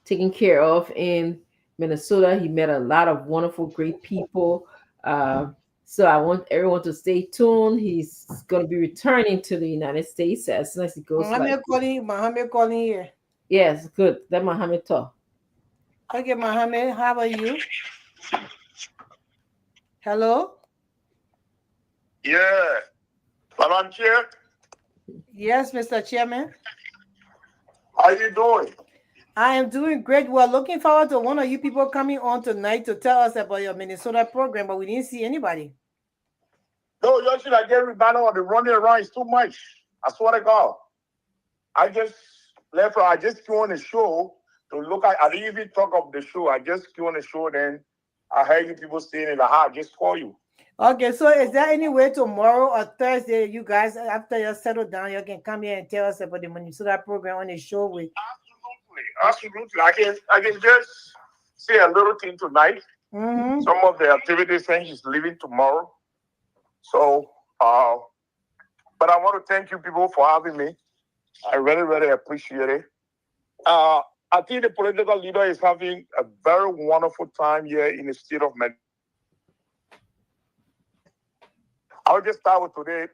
taken care of in Minnesota. He met a lot of wonderful, great people. Uh, so I want everyone to stay tuned. He's going to be returning to the United States as soon as he goes. Mohammed calling here. Yes, good. That Mohammed talk. Okay, Mohammed, how are you? Hello? Yeah. Madam Chair, Yes, Mr. Chairman. how you doing? I am doing great. We're looking forward to one of you people coming on tonight to tell us about your Minnesota program, but we didn't see anybody. No, you should have get everybody on the running around. It's too much. I swear to God. I just left. I just came on the show to look at. I didn't even talk of the show. I just came on the show. Then I heard you people saying in the house. Just call you. Okay, so is there any way tomorrow or Thursday, you guys, after you settle down, you can come here and tell us about the Minnesota program on the show with? Absolutely. I can just say a little thing tonight. Mm-hmm. Some of the activities saying he's leaving tomorrow. So, but I want to thank you people for having me. I really, really appreciate it. I think the political leader is having a very wonderful time here in the state of Minnesota. I'll just start with today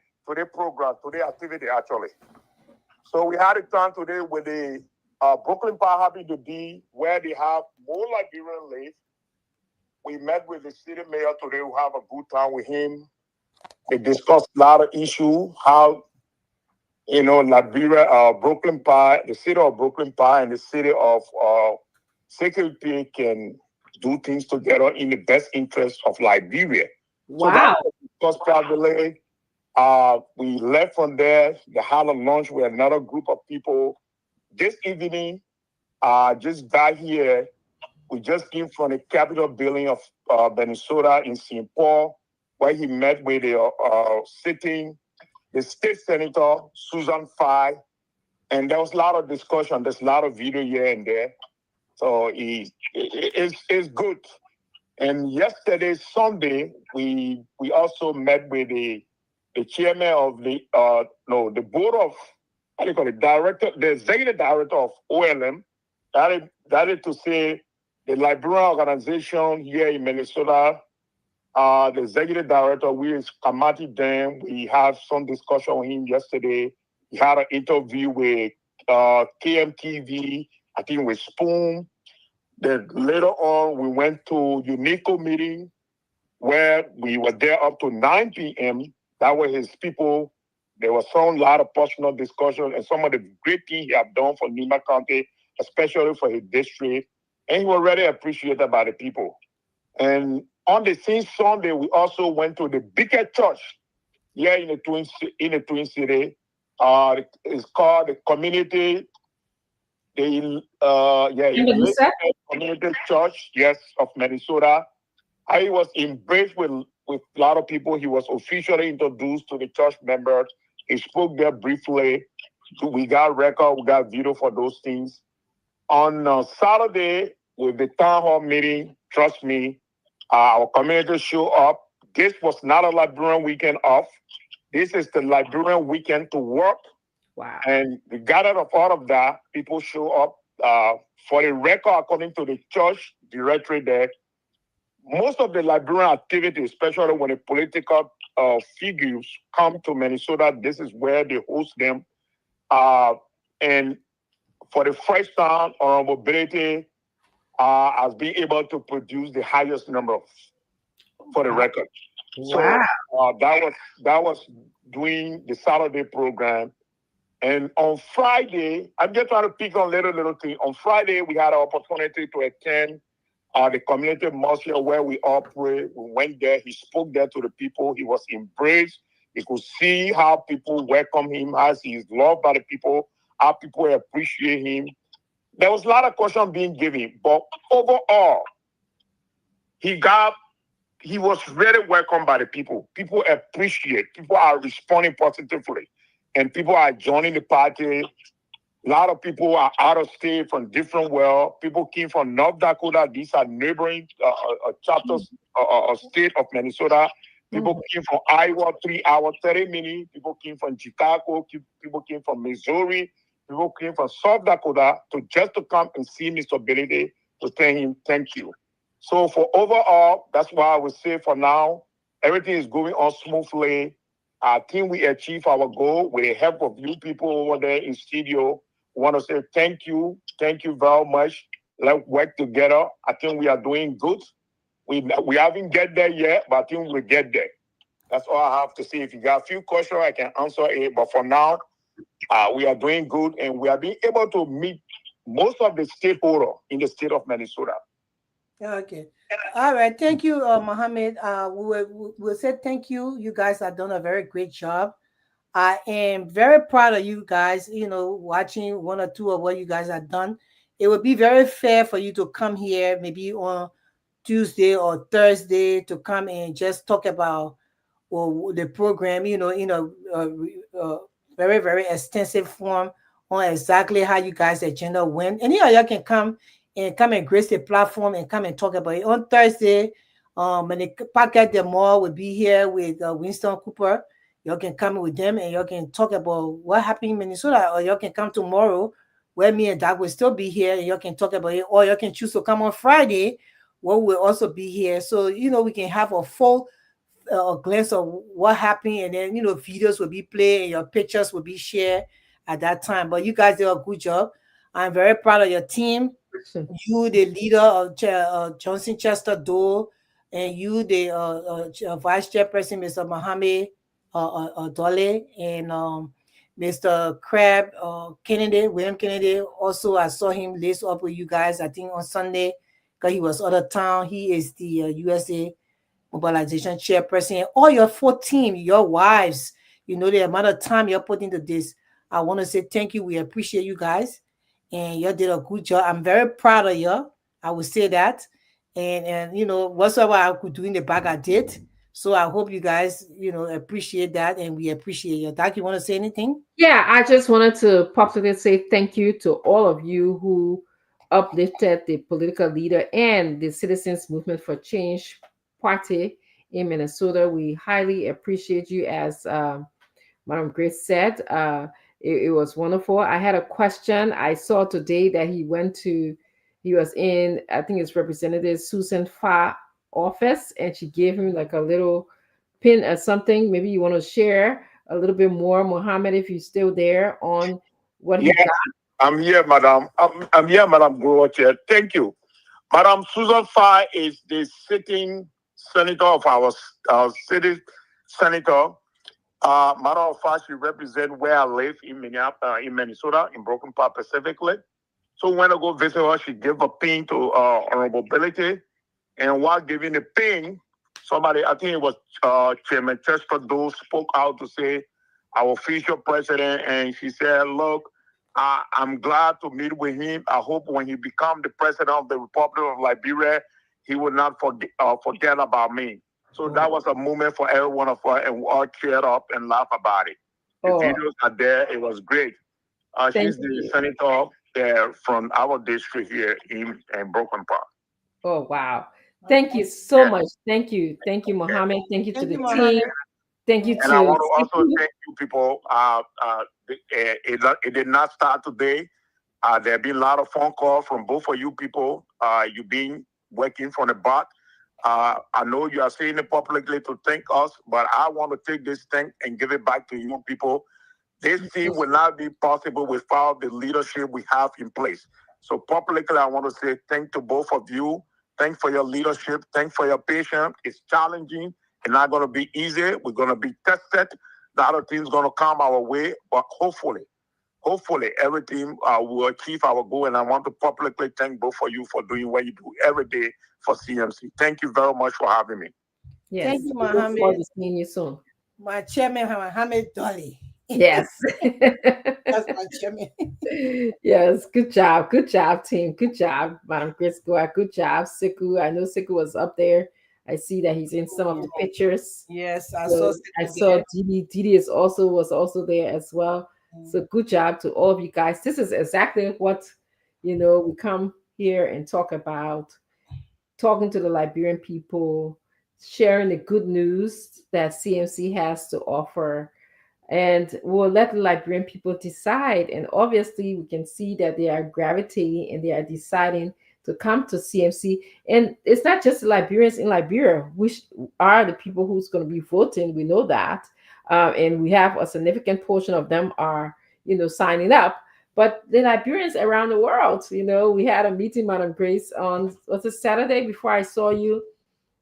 program, today activity actually. So we had a time today with the Brooklyn Power Happy to Be, where they have more Liberian live. We met with the city mayor today. We have a good time with him. They discussed a lot of issues, how, Liberia, Brooklyn Pie, the city of Brooklyn Pie and the city of Security can do things together in the best interest of Liberia. Wow. So that was discussed privately. We left from there. They had a lunch with another group of people. This evening, just got here. We just came from the Capitol building of Minnesota in St. Paul, where he met with the state senator, Susan Fye. And there was a lot of discussion. There's a lot of video here and there. So it's good. And yesterday, Sunday, we also met with the chairman of the board of, how do you call it, the executive director of OLM. That is to say, the Liberian organization here in Minnesota, the executive director, we is Kamati Dan. We had some discussion with him yesterday. We had an interview with KMTV, I think with Spoon. Then later on, we went to UNICO meeting where we were there up to 9 p.m. That were his people. There was a lot of personal discussion and some of the great things he have done for Nima County, especially for his district. And he was really appreciated by the people. And on the same Sunday, we also went to the biggest church here in the Twin City. It's called the Community. Community Church, yes, of Minnesota. I was embraced with a lot of people. He was officially introduced to the church members. He spoke there briefly. We got record, we got video for those things. On Saturday, with the town hall meeting, trust me, our community showed up. This was not a Liberian weekend off. This is the Liberian weekend to work. Wow. And regardless of all of that, people show up. For the record, according to the church directory there, most of the Liberian activity, especially when the political figures come to Minnesota, this is where they host them. And for the first time, Honorable Mobility has been able to produce the highest number for the record. Wow. So that was doing the Saturday program. And on Friday, I'm just trying to pick on little thing. On Friday, we had an opportunity to attend the community mosque where we all pray. We went there. He spoke there to the people. He was embraced. He could see how people welcome him, as he is loved by the people, how people appreciate him. There was a lot of questions being given, but overall, he got he was very welcomed by the people. People appreciate. People are responding positively, and people are joining the party. A lot of people are out of state from different world. People came from North Dakota. These are neighboring chapters state of Minnesota. People came from Iowa, 3 hours, 30 minutes. People came from Chicago. People came from Missouri. People came from South Dakota to come and see Mr. Benedict to tell him thank you. So for overall, that's why I would say for now, everything is going on smoothly. I think we achieve our goal with the help of you people over there in studio. We want to say thank you. Thank you very much. Let's work together. I think we are doing good. We haven't get there yet, but I think we'll get there. That's all I have to say. If you got a few questions, I can answer it. But for now, we are doing good, and we are being able to meet most of the stakeholders in the state of Minnesota. Okay. All right. Thank you, Mohammed. We'll say thank you. You guys have done a very great job. I am very proud of you guys, watching one or two of what you guys have done. It would be very fair for you to come here maybe on Tuesday or Thursday to come and just talk about the program, in a very, very extensive form on exactly how you guys' agenda went. And y'all can come and grace the platform and come and talk about it. On Thursday, when the Pocket the Mall will be here with Winston Cooper. Y'all can come with them and y'all can talk about what happened in Minnesota, or y'all can come tomorrow where me and Doc will still be here and y'all can talk about it, or y'all can choose to come on Friday where we'll also be here. So, we can have a full glance of what happened, and then, videos will be played and your pictures will be shared at that time. But you guys did a good job. I'm very proud of your team. You, the leader of Johnson Chester Dole, and you, the vice chairperson, Mr. Mohammed Dole, and Mr. Crab Kennedy, William Kennedy. Also, I saw him list up with you guys, I think on Sunday, because he was out of town. He is the USA Mobilization chairperson. And all your full team, your wives, the amount of time you're putting into this. I want to say thank you. We appreciate you guys. And you did a good job. I'm very proud of you. I would say that. And whatsoever I could do in the back, I did. So I hope you guys, appreciate that, and we appreciate you. Doc, you want to say anything? Yeah, I just wanted to publicly say thank you to all of you who uplifted the political leader and the Citizens Movement for Change party in Minnesota. We highly appreciate you, as Madam Grace said. It was wonderful. I had a question. I saw today that he was in, I think it's Representative Susan Fa office, and she gave him like a little pin or something. Maybe you want to share a little bit more, Mohammed, if you're still there, on what he got. I'm here, Madam. I'm here, Madam Grower. Thank you. Madam Susan Fa is the sitting senator of our city senator. Matter of fact, she represents where I live in Minnesota, in Broken Park specifically. So when I go visit her, she gave a pin to Honorable Ability. And while giving the pin, somebody, I think it was Chairman Chester Doe, spoke out to say, our future president, and she said, look, I'm glad to meet with him. I hope when he becomes the president of the Republic of Liberia, he will not forget about me. So that was a moment for every one of us, and we all cheered up and laughed about it. The videos are there. It was great. She's the senator there from our district here in Broken Park. Oh, wow. Thank you so much. Thank you. Thank you, Mohammed. Thank you to the team. Thank you and I want to also thank you people. It did not start today. There have been a lot of phone calls from both of you people. You've been working from the back. I know you are saying it publicly to thank us, but I want to take this thing and give it back to you people. This thing will not be possible without the leadership we have in place. So publicly, I want to say thank to both of you. Thanks for your leadership. Thanks for your patience. It's challenging. It's not going to be easy. We're going to be tested. The other things going to come our way, but hopefully everything will achieve our goal. And I want to publicly thank both of you for doing what you do every day for CMC. Thank you very much for having me. Yes. Thank you, Mohammed. Seeing you soon. My chairman, Mohammed Dolly. Yes. That's my chairman. Yes, good job, team. Good job, Madam Crisco. Good job, Siku. I know Siku was up there. I see that he's in some of the pictures. Yes, I saw So I Siku saw there. Didi. Didi is also was also there as well. So good job to all of you guys. This is exactly what we come here and talk about, talking to the Liberian people, sharing the good news that CMC has to offer, and we'll let the Liberian people decide. And obviously, we can see that they are gravitating and they are deciding to come to CMC. And it's not just the Liberians in Liberia, which are the people who's going to be voting. We know that, and we have a significant portion of them are, signing up. But the Liberians around the world, we had a meeting, Madam Grace, on was it Saturday before I saw you.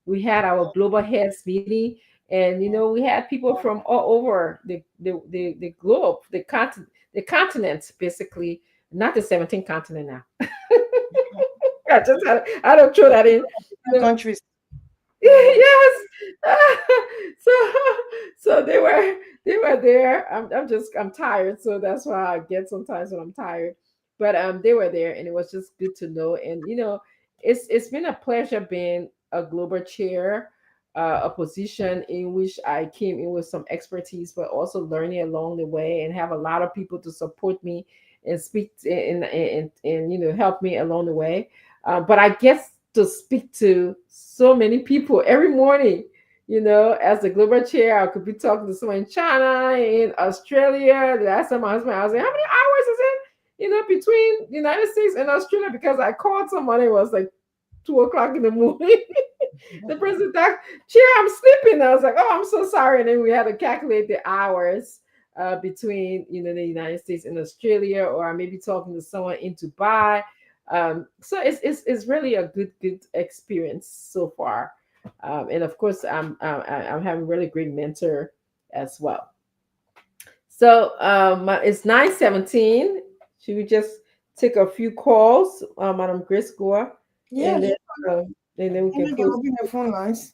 We had our global heads meeting, and we had people from all over the globe, the continents, basically, not the 17th continent now. I don't throw that in. Countries. Yes. so so they were there. I'm tired, so that's why I get sometimes when I'm tired. But they were there, and it was just good to know. And it's been a pleasure being a global chair, a position in which I came in with some expertise, but also learning along the way, and have a lot of people to support me and speak and help me along the way. But I guess to speak to so many people every morning. As the global chair, I could be talking to someone in China, in Australia. The last time my husband, I was like, how many hours is it, between the United States and Australia? Because I called somebody, it was like 2 o'clock in the morning. The person thought, chair, I'm sleeping. I was like, oh, I'm so sorry. And then we had to calculate the hours between, the United States and Australia, or I may be talking to someone in Dubai. So it's really a good experience so far, and of course I'm having really great mentor as well. So it's 9:17. Should we just take a few calls, Madam Grace Gore, Yeah, and then uh, and then we and can you can close. open the phone lines.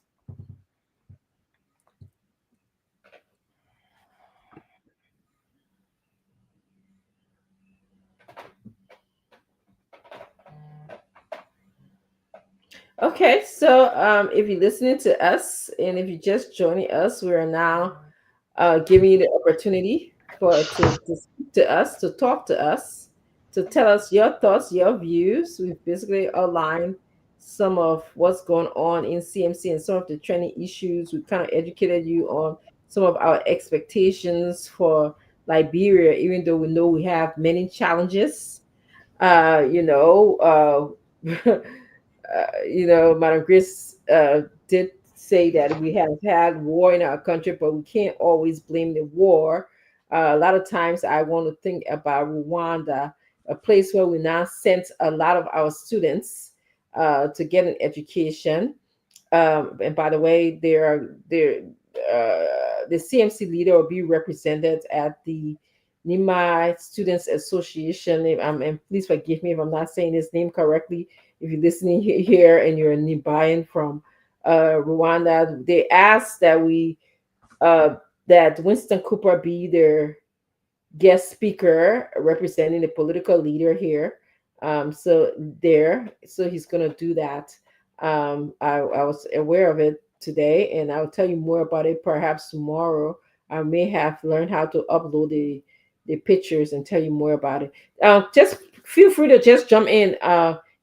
Okay, so if you're listening to us and if you're just joining us, we are now giving you the opportunity to speak to us, to talk to us, to tell us your thoughts, your views. We've basically outlined some of what's going on in CMC and some of the trending issues. We've kind of educated you on some of our expectations for Liberia, even though we know we have many challenges. Uh, you know, Madam Chris did say that we have had war in our country, but we can't always blame the war. A lot of times, I want to think about Rwanda, a place where we now sent a lot of our students to get an education. And by the way, the CMC leader will be represented at the Nima Students Association. And please forgive me if I'm not saying his name correctly. If you're listening here and you're a Nibayan from Rwanda, they asked uh, that Winston Cooper be their guest speaker representing the political leader here. So he's going to do that. I was aware of it today, and I'll tell you more about it perhaps tomorrow. I may have learned how to upload the pictures and tell you more about it. Just feel free to just jump in,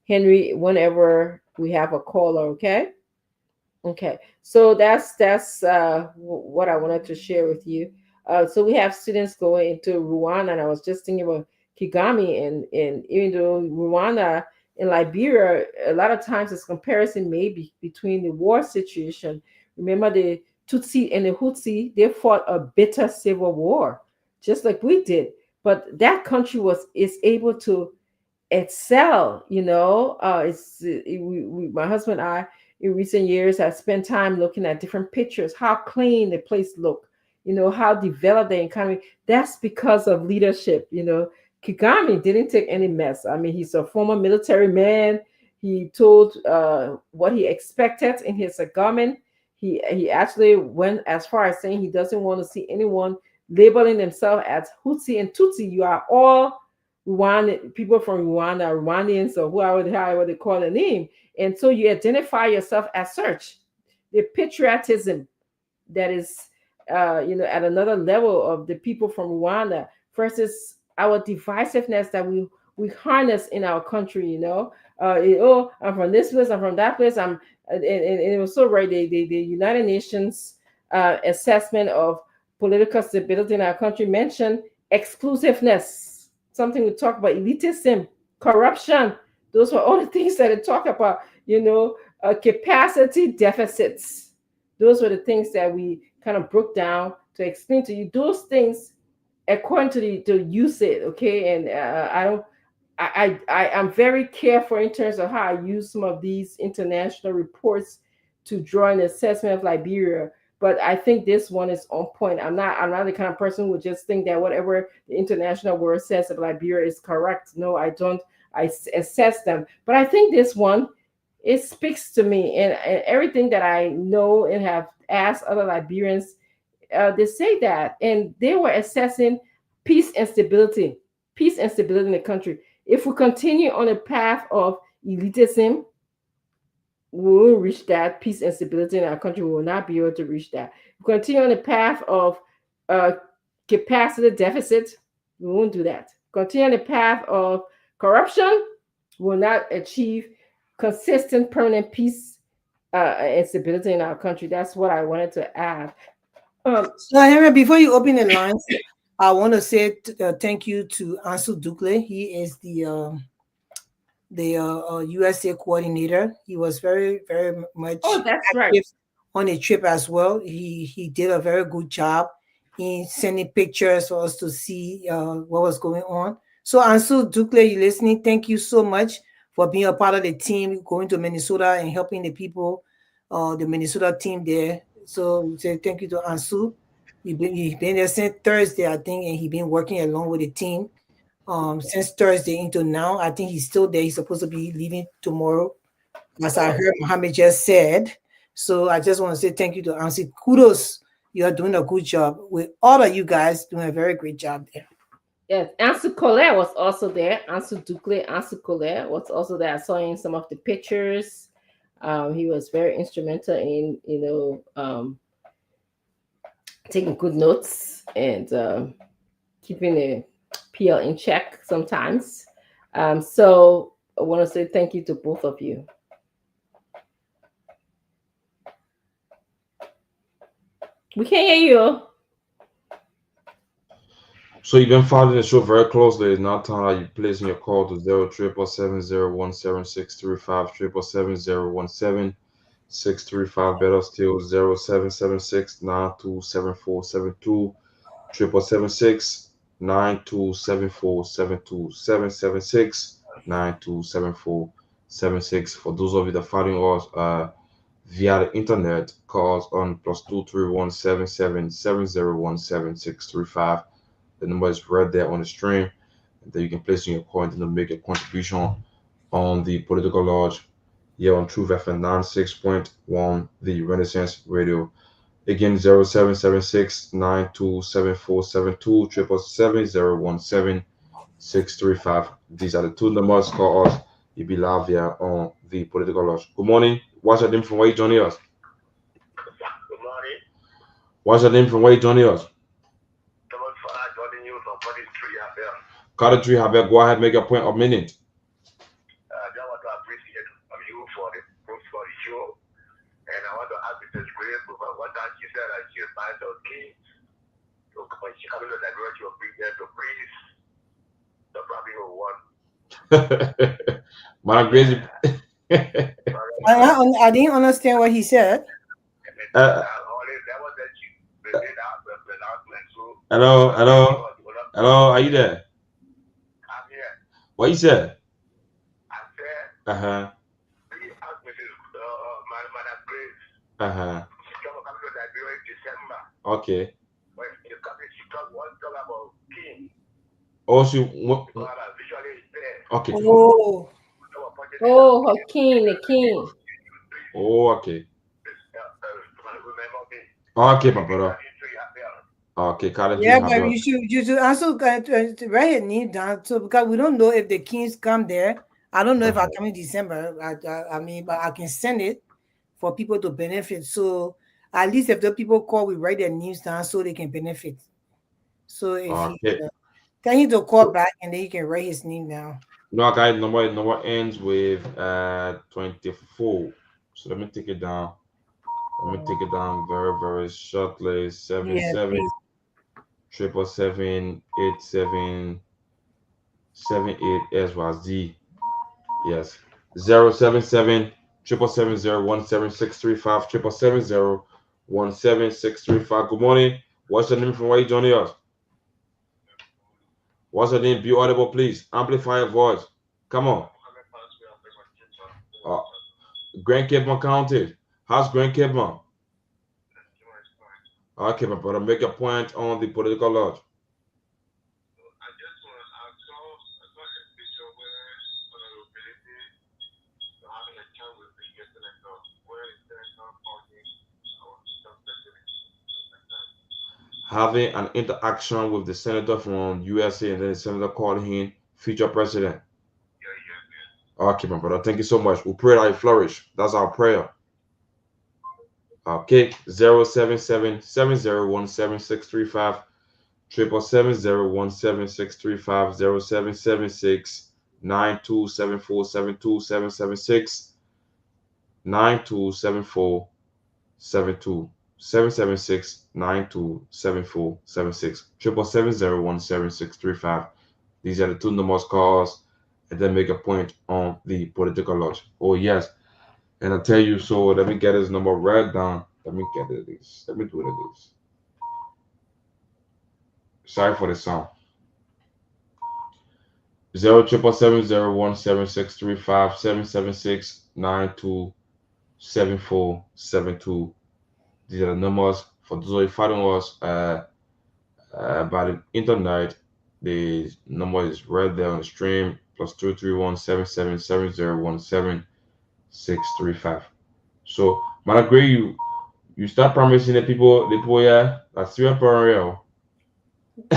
Henry, whenever we have a caller. Okay. Okay, so that's what I wanted to share with you. So we have students going into Rwanda, and I was just thinking about Kigami, and even though Rwanda and Liberia, a lot of times this comparison may be between the war situation. Remember the Tutsi and the Hutsi, they fought a bitter civil war, just like we did. But that country is able to excel. My husband and I in recent years have spent time looking at different pictures, how clean the place looked, how developed the economy. That's because of leadership. Kagame didn't take any mess. I mean, he's a former military man. He told what he expected in his government. He actually went as far as saying he doesn't want to see anyone labeling themselves as Hutsi and Tutsi. You are all Rwanda people from Rwanda, Rwandians, or however they call the name. And so you identify yourself as such. The patriotism that is, at another level of the people from Rwanda versus our divisiveness that we harness in our country. Oh, I'm from this place, I'm from that place. And it was so right. The United Nations assessment of political stability in our country mentioned exclusiveness, something we talk about, elitism, corruption. Those were all the things that it talk about. Capacity deficits. Those were the things that we kind of broke down to explain to you. Those things, according to the USAID, okay, and I'm very careful in terms of how I use some of these international reports to draw an assessment of Liberia. But I think this one is on point. I'm not the kind of person who would just think that whatever the international world says of Liberia is correct. No, I don't. I assess them. But I think this one, it speaks to me, and everything that I know and have asked other Liberians, they say that, and they were assessing peace and stability in the country. If we continue on a path of elitism, we will reach that peace and stability in our country. We will not be able to reach that. If we continue on the path of uh, capacity deficit, we won't do that. Continue on the path of corruption, we will not achieve consistent, permanent peace and stability in our country. That's what I wanted to add. So, Henry, before you open the lines, I want to say thank you to Ansu Dukle. He is the USA coordinator. He was very, very much that's right. active on a trip as well. He did a very good job in sending pictures for us to see what was going on. So, Ansu Dukle, you listening? Thank you so much for being a part of the team, going to Minnesota and helping the people, the Minnesota team there. So, say thank you to Ansu. He's been there since Thursday, I think, and he's been working along with the team since Thursday into now. I think he's still there. He's supposed to be leaving tomorrow, as I heard Mohammed just said. So I just want to say thank you to Ansi. Kudos. You are doing a good job. With all of you guys doing a very great job there. Yes, Ansu Colette was also there. Ansu Dukle, Ansu Colette was also there. I saw in some of the pictures. He was very instrumental in, taking good notes and keeping the PL in check sometimes. So I want to say thank you to both of you. We can't hear you. So you've been following the show very closely. It's now time you placing your call to 077701763 7771763 better still 0776927472 776 For those of you that following us via the internet, calls on +23177701765. The number is right there on the stream that you can place in your coin and make a contribution on the Political Lounge here on Truth FM 96.1, the Renaissance Radio. Again, 0776927472 777-017-635. These are the two numbers. Call us. You'll be live here on the Political Lounge. Good morning. What's your name from where you joining us? Good morning. What's your name from where you joining us? Carter Tree, Habel, go ahead, make a point of minute. I want to appreciate you for the show. And I want to ask Mrs. Grace because one time she said that she find those kids. So when she comes to that road, she will bring them to praise. So probably will want. My crazy. I didn't understand what he said. Hello, are you there? I'm here. What you said? I said, we asked Mrs. Madam Grace. She come to Liberia in December. Okay. When she come, she talk about King. Oh, she. Visually impaired. Okay. Oh, her king, the king. Oh, okay. Remember me. Okay, my brother. Okay, Colin Yeah, Jr. have but your you should also write your name down so because we don't know if the Kings come there. I don't know if I uh-huh. come in December. I mean, but I can send it for people to benefit. So at least if the people call, we write their names down so they can benefit. So if he Okay. tell him to call So back and then he can write his name down. no, guys, number ends with 24. So let me take it down. Let me take it down very, very shortly. Seven Yeah, seven please. triple seven 8778 as was D. Yes. 077 770 17635 770 17635. Good morning. What's your name from where you joining us? What's your name? Be audible, please. Amplify your voice. Come on. Uh, Grand Cape County. How's Grand Cape? Okay, my brother, make a point on the political lodge. Having an interaction with the senator from USA and then the senator called him future president. Okay, my brother, thank you so much. We pray that you flourish. That's our prayer. Okay, 077 7017635 777 0776 927472 776 927472 776 777 These are the two numbers calls and then make a point on the political lodge. Oh yes. And I tell you so let me get his number right down. Let me get it this. Let me do it this. Sorry for the sound. 077017635 These are the numbers for those of you following us by the internet. The number is right there on the stream +231 7770 17635. So, man, agree you start promising the people yeah, that's serious for real.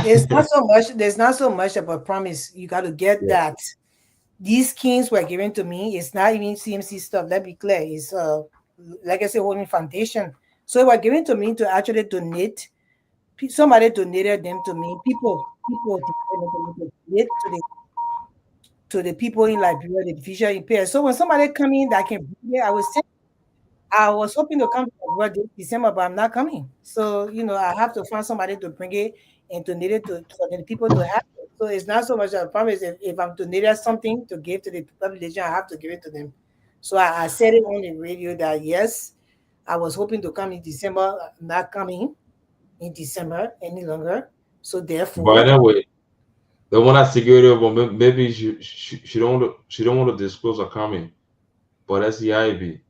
It's not so much. There's not so much of a promise. You got to get Yeah. that. These kings were given to me. It's not even CMC stuff. Let me be clear. It's legacy holding foundation. So it was given to me to actually donate. Somebody donated them to me. People donated them to donate to the people in Liberia, the visually impaired. So when somebody come in that can bring it, I was saying I was hoping to come to Liberia this December, but I'm not coming. So I have to find somebody to bring it and donate it to for the people to have it. So it's not so much a promise. If I'm donating something to give to the population, I have to give it to them. So I said it on the radio that yes, I was hoping to come in December. I'm not coming in December any longer. So By therefore, the way, the one at security, but maybe she don't want to disclose her coming, but that's the IB.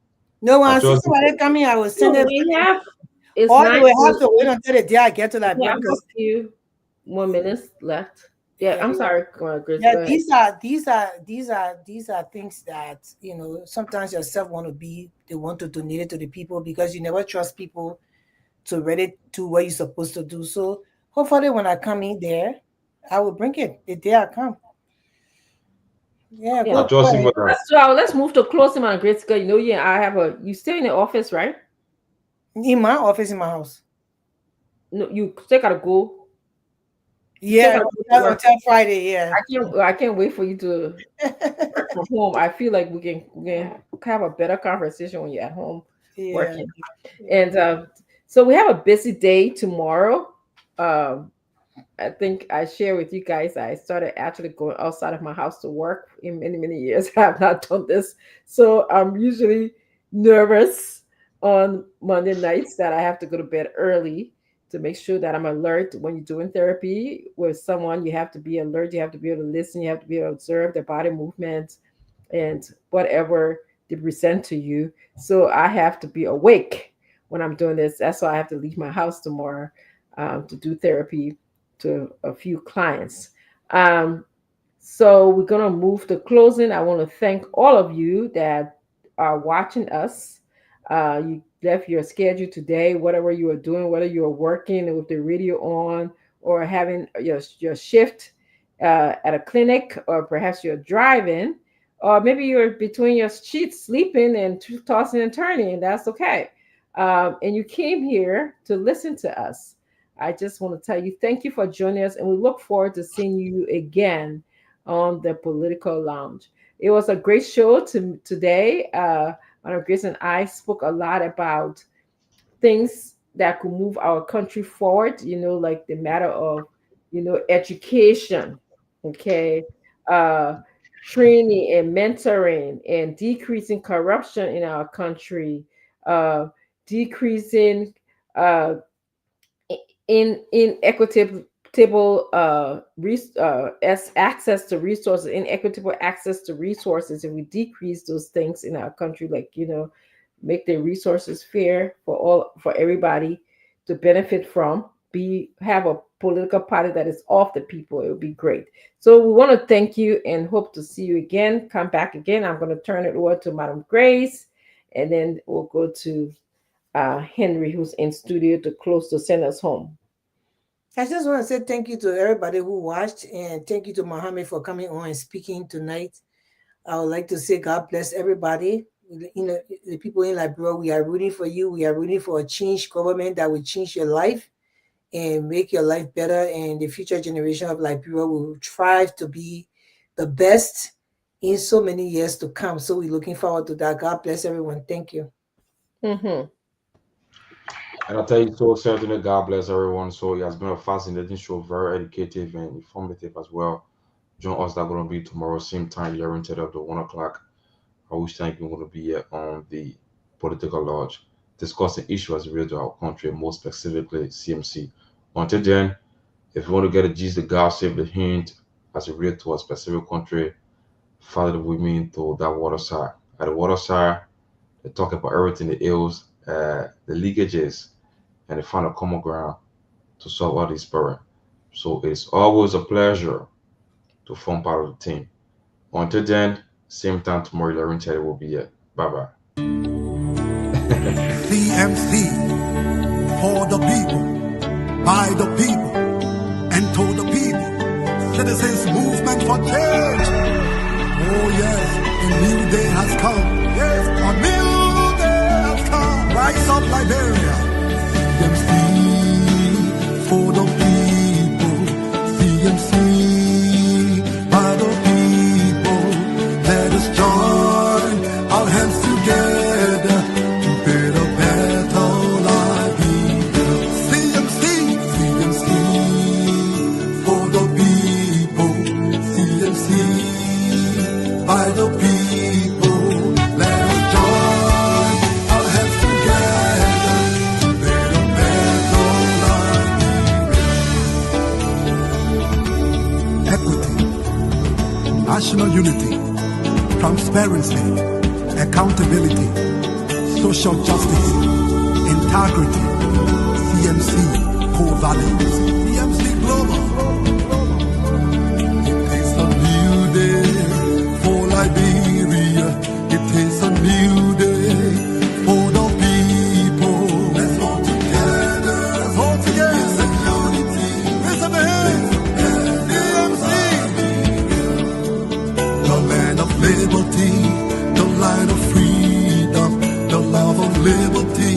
no I one see trust somebody coming. I will send So it, we have it's or they nine. will have to wait until the day I get to We Liberia have a because few more minutes left. Yeah, yeah, I'm sorry, Grace. yeah, Go ahead. these are things that sometimes yourself want to be they want to donate it to the people because you never trust people to ready to what you're supposed to do. So hopefully when I come in there, I will bring it the day I come. Yeah, Yeah. I go trust you ahead. for that. Let's move to closing on Grace. Girl. Yeah, I have a you stay in the office, right? In my office, in my house. No, you still gotta go. You still Yeah, gotta go to work. until Friday. Yeah. I can't wait for you to work from home. I feel like we can have a better conversation when you're at home Yeah. working. Yeah. And so we have a busy day tomorrow. Um, I think I share with you guys. I started actually going outside of my house to work in many, many years. I have not done this. So I'm usually nervous on Monday nights that I have to go to bed early to make sure that I'm alert when you're doing therapy with someone. You have to be alert. You have to be able to listen. You have to be able to observe their body movements and whatever they present to you. So I have to be awake when I'm doing this. That's why I have to leave my house tomorrow to do therapy to a few clients. Um, so we're gonna move to closing. I want to thank all of you that are watching us. You left your schedule today, whatever you are doing, whether you're working with the radio on or having your shift at a clinic, or perhaps you're driving, or maybe you're between your sheets sleeping and tossing and turning, and that's okay. And you came here to listen to us. I just want to tell you thank you for joining us, and we look forward to seeing you again on the Political Lounge. It was a great show today. Honorable Grace and I spoke a lot about things that could move our country forward, like the matter of, education, okay, uh, training and mentoring and decreasing corruption in our country, uh, decreasing uh, in equitable access to resources, inequitable access to resources. If we decrease those things in our country, like make the resources fair for everybody to benefit from, have a political party that is off the people, it would be great. So we want to thank you and hope to see you again. Come back again. I'm going to turn it over to Madam Grace, and then we'll go to Henry, who's in studio to send us home. I just want to say thank you to everybody who watched, and thank you to Mohammed for coming on and speaking tonight. I would like to say God bless everybody. The people in Liberia, we are rooting for you. We are rooting for a changed government that will change your life and make your life better. And the future generation of Liberia will strive to be the best in so many years to come. So we're looking forward to that. God bless everyone. Thank you. Mm-hmm. And I tell you, so certainly, God bless everyone. So it has been a fascinating show, very educative and informative as well. Join us, that's going to be tomorrow, same time, here instead of the 1 o'clock. I wish thank you going to be here on the Political Lounge, discussing issues related to our country, more specifically CMC. Until then, if you want to get a gist, the gossip, the hint as it relates to a specific country, follow the women to that water side. At the water side, they talk about everything, the ills, the leakages, and they find a common ground to solve all these problems. So it's always a pleasure to form part of the team. Until then, same time tomorrow, 11:30 will be here. Bye-bye. CMC, for the people, by the people, and to the people. Citizens Movement for Change. Oh yes, a new day has come. Yes, a new day has come. Rise up, Liberia. CMC, for the people. CMC, by the people. Let us join our hands together to build a better life. CMC, CMC, for the people. CMC, by the people. Let us join our hands together to build a better life. Equity, national unity, transparency, accountability, social justice, integrity. CMC core values. CMC Global. It is a new day for Liberia. It is a new day for the people. Let's all together. Let's all together. It's a unity. Raise up your hands. CMC. The land of liberty, the land of freedom, the love of liberty.